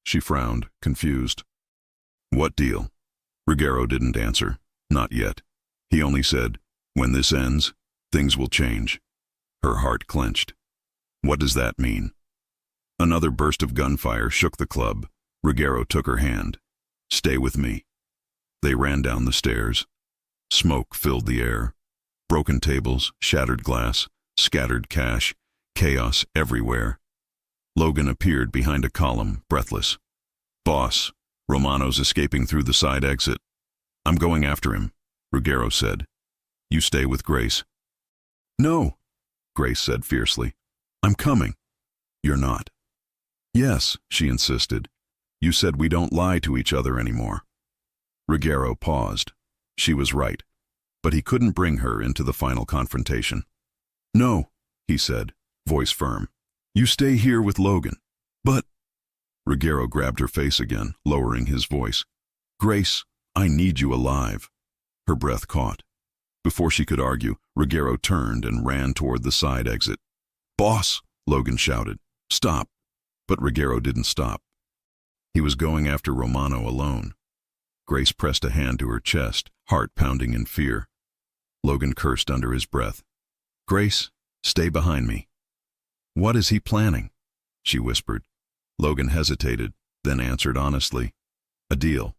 She frowned, confused. "What deal?" Ruggiero didn't answer. Not yet. He only said, "When this ends, things will change." Her heart clenched. "What does that mean?" Another burst of gunfire shook the club. Ruggiero took her hand. "Stay with me." They ran down the stairs. Smoke filled the air. Broken tables, shattered glass, scattered cash, chaos everywhere. Logan appeared behind a column, breathless. "Boss, Romano's escaping through the side exit." "I'm going after him," Ruggiero said. "You stay with Grace." "No," Grace said fiercely. "I'm coming." "You're not." "Yes," she insisted. "You said we don't lie to each other anymore." Ruggiero paused. She was right. But he couldn't bring her into the final confrontation. "No," he said, voice firm. "You stay here with Logan." "But—" Ruggiero grabbed her face again, lowering his voice. "Grace, I need you alive." Her breath caught. Before she could argue, Ruggiero turned and ran toward the side exit. "Boss!" Logan shouted. "Stop!" But Ruggiero didn't stop. He was going after Romano alone. Grace pressed a hand to her chest, heart pounding in fear. Logan cursed under his breath. "Grace, stay behind me." "What is he planning?" she whispered. Logan hesitated, then answered honestly. "A deal.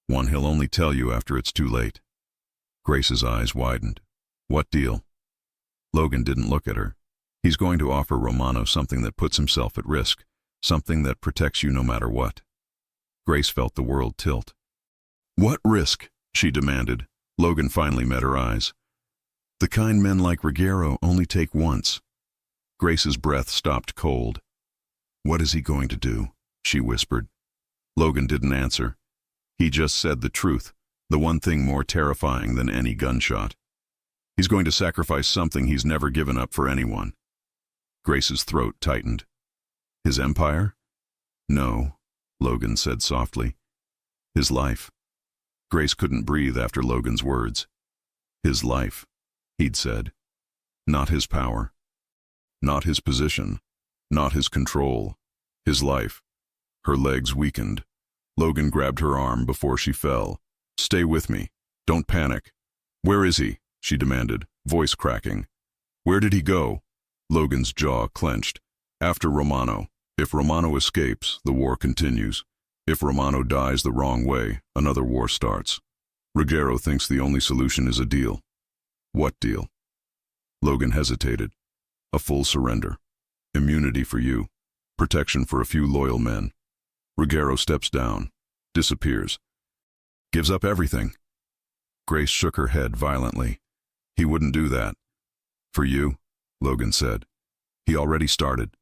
One he'll only tell you after it's too late." Grace's eyes widened. "What deal?" Logan didn't look at her. "He's going to offer Romano something that puts himself at risk, something that protects you no matter what." Grace felt the world tilt. "What risk?" she demanded. Logan finally met her eyes. "The kind men like Ruggiero only take once." Grace's breath stopped cold. "What is he going to do?" she whispered. Logan didn't answer. He just said the truth, the one thing more terrifying than any gunshot. He's going to sacrifice something he's never given up for anyone. Grace's throat tightened. "His empire?" "No," Logan said softly. "His life." Grace couldn't breathe after Logan's words. "His life," he'd said. "Not his power. Not his position. Not his control. His life." Her legs weakened. Logan grabbed her arm before she fell. "Stay with me. Don't panic." "Where is he?" she demanded, voice cracking. "Where did he go?" Logan's jaw clenched. "After Romano. If Romano escapes, the war continues. If Romano dies the wrong way, another war starts. Ruggiero thinks the only solution is a deal." "What deal?" Logan hesitated. "A full surrender. Immunity for you. Protection for a few loyal men. Ruggiero steps down. Disappears. Gives up everything." Grace shook her head violently. "He wouldn't do that." "For you?" Logan said. "He already started."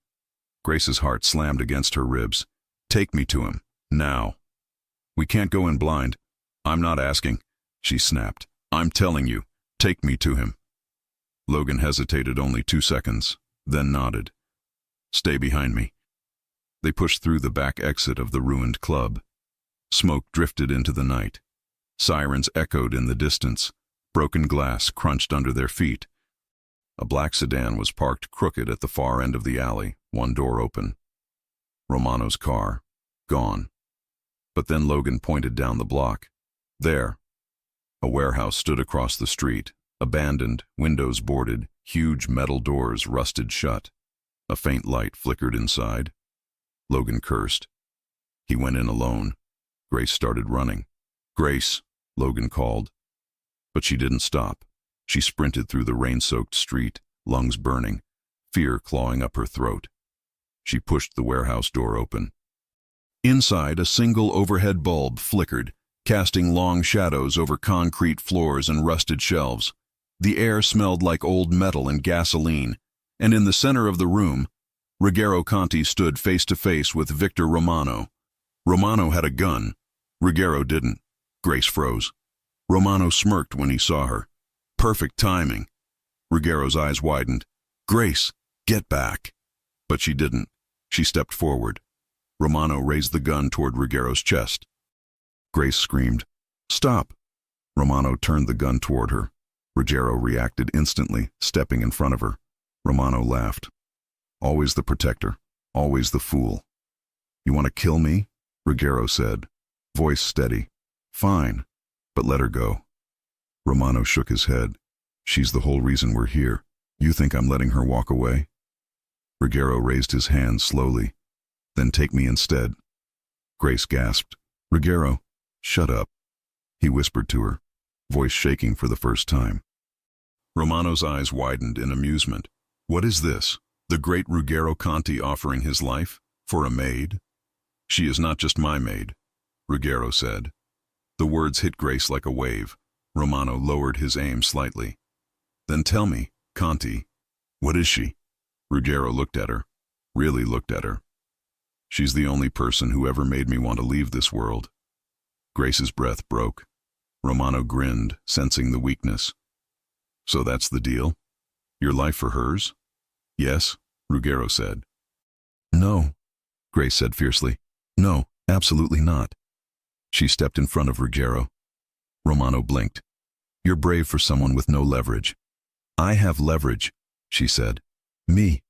Grace's heart slammed against her ribs. "Take me to him. Now." "We can't go in blind." "I'm not asking," she snapped. "I'm telling you. Take me to him." Logan hesitated only 2 seconds, then nodded. "Stay behind me." They pushed through the back exit of the ruined club. Smoke drifted into the night. Sirens echoed in the distance. Broken glass crunched under their feet. A black sedan was parked crooked at the far end of the alley, one door open. Romano's car. Gone. But then Logan pointed down the block. There. A warehouse stood across the street, abandoned, windows boarded, huge metal doors rusted shut. A faint light flickered inside. Logan cursed. He went in alone. Grace started running. "Grace," Logan called. But she didn't stop. She sprinted through the rain-soaked street, lungs burning, fear clawing up her throat. She pushed the warehouse door open. Inside, a single overhead bulb flickered, casting long shadows over concrete floors and rusted shelves. The air smelled like old metal and gasoline, and in the center of the room, Ruggero Conti stood face to face with Victor Romano. Romano had a gun. Ruggero didn't. Grace froze. Romano smirked when he saw her. Perfect timing. Ruggero's eyes widened. "Grace, get back." But she didn't. She stepped forward. Romano raised the gun toward Ruggero's chest. Grace screamed, "Stop!" Romano turned the gun toward her. Ruggero reacted instantly, stepping in front of her. Romano laughed. "Always the protector, always the fool." "You want to kill me?" Ruggero said, voice steady. "Fine, but let her go." Romano shook his head. "She's the whole reason we're here. You think I'm letting her walk away?" Ruggero raised his hand slowly. "Then take me instead." Grace gasped. "Ruggero, shut up," he whispered to her, voice shaking for the first time. Romano's eyes widened in amusement. "What is this? The great Ruggero Conti offering his life? For a maid?" "She is not just my maid," Ruggero said. The words hit Grace like a wave. Romano lowered his aim slightly. "Then tell me, Conti, what is she?" Ruggero looked at her, really looked at her. "She's the only person who ever made me want to leave this world." Grace's breath broke. Romano grinned, sensing the weakness. "So that's the deal? Your life for hers?" "Yes," Ruggero said. "No," Grace said fiercely. "No, absolutely not." She stepped in front of Ruggero. Romano blinked. "You're brave for someone with no leverage." "I have leverage," she said. "Me."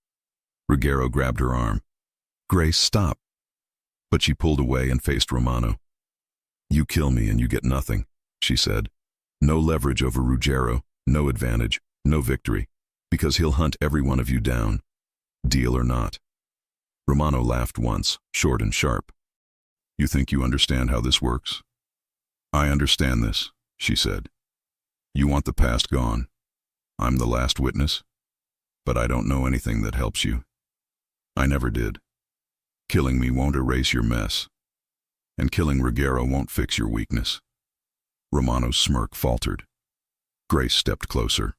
Ruggero grabbed her arm. "Grace, stop." But she pulled away and faced Romano. "You kill me and you get nothing," she said. "No leverage over Ruggero, no advantage, no victory, because he'll hunt every one of you down. Deal or not." Romano laughed once, short and sharp. "You think you understand how this works?" "I understand this," she said. "You want the past gone. I'm the last witness. But I don't know anything that helps you. I never did. Killing me won't erase your mess. And killing Ruggero won't fix your weakness." Romano's smirk faltered. Grace stepped closer.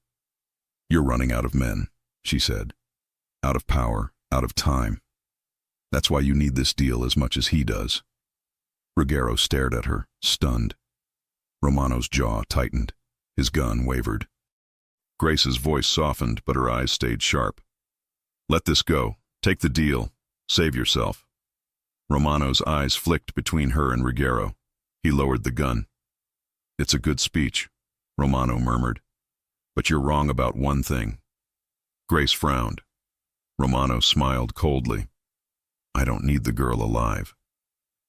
"You're running out of men," she said. "Out of power, out of time. That's why you need this deal as much as he does." Ruggero stared at her, stunned. Romano's jaw tightened. His gun wavered. Grace's voice softened, but her eyes stayed sharp. "Let this go. Take the deal. Save yourself." Romano's eyes flicked between her and Ruggero. He lowered the gun. "It's a good speech," Romano murmured. "But you're wrong about one thing." Grace frowned. Romano smiled coldly. "I don't need the girl alive."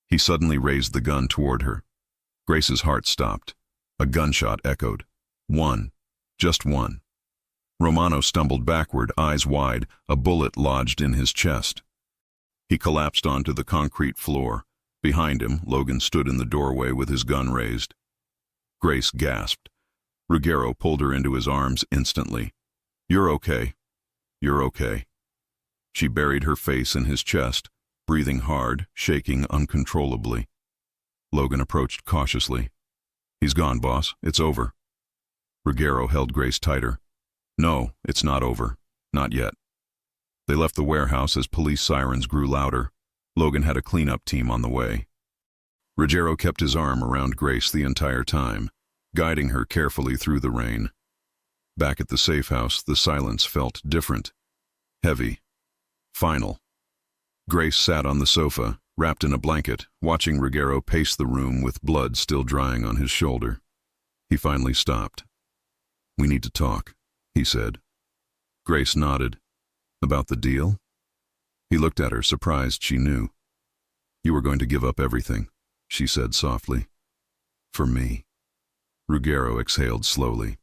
He suddenly raised the gun toward her. Grace's heart stopped. A gunshot echoed. One. Just one. Romano stumbled backward, eyes wide, a bullet lodged in his chest. He collapsed onto the concrete floor. Behind him, Logan stood in the doorway with his gun raised. Grace gasped. Ruggero pulled her into his arms instantly. "You're okay. You're okay." She buried her face in his chest, breathing hard, shaking uncontrollably. Logan approached cautiously. "He's gone, boss. It's over." Ruggero held Grace tighter. "No, it's not over. Not yet." They left the warehouse as police sirens grew louder. Logan had a cleanup team on the way. Ruggero kept his arm around Grace the entire time, guiding her carefully through the rain. Back at the safe house, the silence felt different. Heavy. Final. Grace sat on the sofa, wrapped in a blanket, watching Ruggero pace the room with blood still drying on his shoulder. He finally stopped. "We need to talk," he said. Grace nodded. "About the deal?" He looked at her, surprised she knew. "You were going to give up everything. she said softly. For me. Ruggiero exhaled slowly.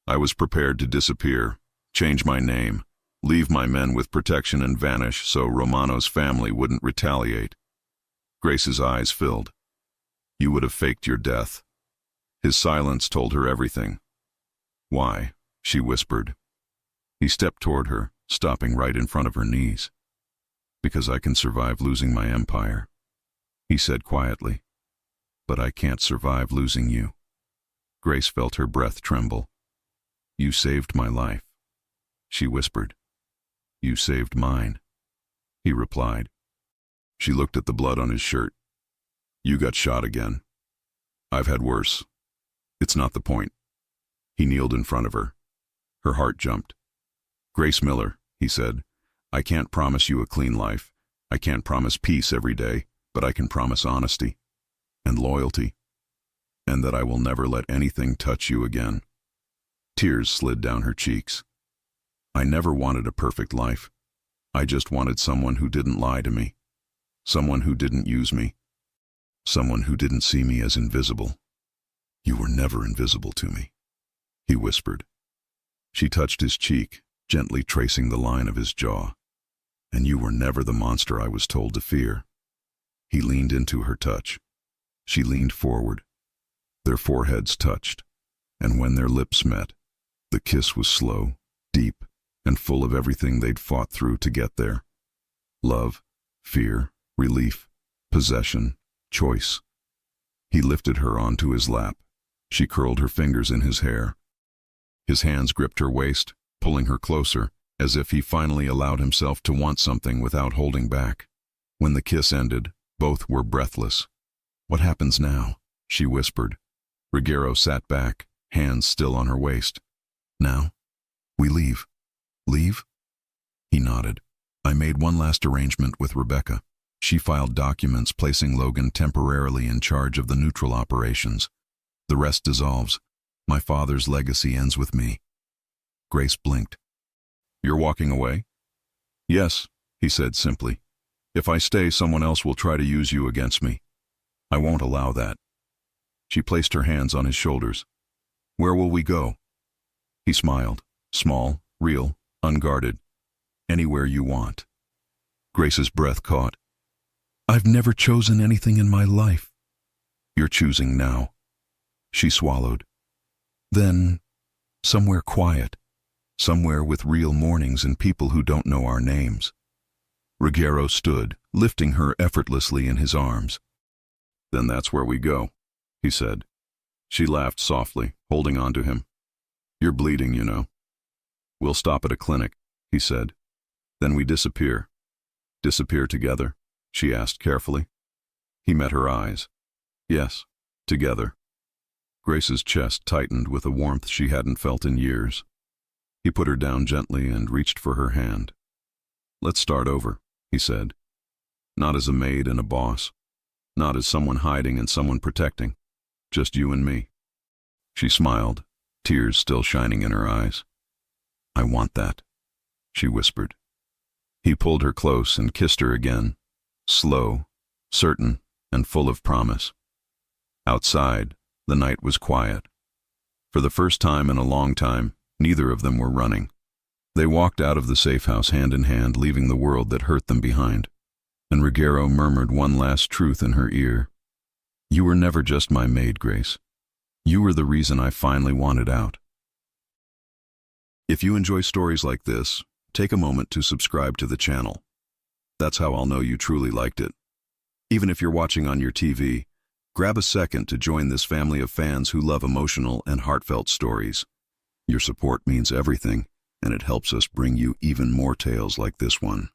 I was prepared to disappear, change my name, leave my men with protection and vanish so Romano's family wouldn't retaliate. Grace's eyes filled. You would have faked your death. His silence told her everything. Why? She whispered. He stepped toward her, stopping right in front of her knees. Because I can survive losing my empire, he said quietly. But I can't survive losing you. Grace felt her breath tremble. You saved my life, she whispered. You saved mine, he replied. She looked at the blood on his shirt. You got shot again. I've had worse. It's not the point. He kneeled in front of her. Her heart jumped. Grace Miller, he said, I can't promise you a clean life. I can't promise peace every day, but I can promise honesty and loyalty, and that I will never let anything touch you again. Tears slid down her cheeks. I never wanted a perfect life. I just wanted someone who didn't lie to me, someone who didn't use me, someone who didn't see me as invisible. You were never invisible to me, he whispered. She touched his cheek, gently tracing the line of his jaw. And you were never the monster I was told to fear. He leaned into her touch. She leaned forward. Their foreheads touched, and when their lips met, the kiss was slow, deep, and full of everything they'd fought through to get there. Love, fear, relief, possession, choice. He lifted her onto his lap. She curled her fingers in his hair. His hands gripped her waist, pulling her closer, as if he finally allowed himself to want something without holding back. When the kiss ended, both were breathless. What happens now? She whispered. Ruggiero sat back, hands still on her waist. Now? We leave. Leave? He nodded. I made one last arrangement with Rebecca. She filed documents placing Logan temporarily in charge of the neutral operations. The rest dissolves. My father's legacy ends with me. Grace blinked. You're walking away? Yes, he said simply. If I stay, someone else will try to use you against me. I won't allow that. She placed her hands on his shoulders. Where will we go? He smiled, small, real, unguarded. Anywhere you want. Grace's breath caught. I've never chosen anything in my life. You're choosing now. She swallowed. Then, somewhere quiet. Somewhere with real mornings and people who don't know our names. Ruggiero stood, lifting her effortlessly in his arms. Then that's where we go, he said. She laughed softly, holding on to him. You're bleeding, you know. We'll stop at a clinic, he said. Then we disappear. Disappear together? She asked carefully. He met her eyes. Yes, together. Grace's chest tightened with a warmth she hadn't felt in years. He put her down gently and reached for her hand. Let's start over, he said. Not as a maid and a boss. Not as someone hiding and someone protecting. Just you and me. She smiled, tears still shining in her eyes. I want that, she whispered. He pulled her close and kissed her again, slow, certain, and full of promise. Outside, the night was quiet. For the first time in a long time, neither of them were running. They walked out of the safe house hand in hand, leaving the world that hurt them behind. And Ruggiero murmured one last truth in her ear. You were never just my maid, Grace. You were the reason I finally wanted out. If you enjoy stories like this, take a moment to subscribe to the channel. That's how I'll know you truly liked it. Even if you're watching on your TV, grab a second to join this family of fans who love emotional and heartfelt stories. Your support means everything, and it helps us bring you even more tales like this one.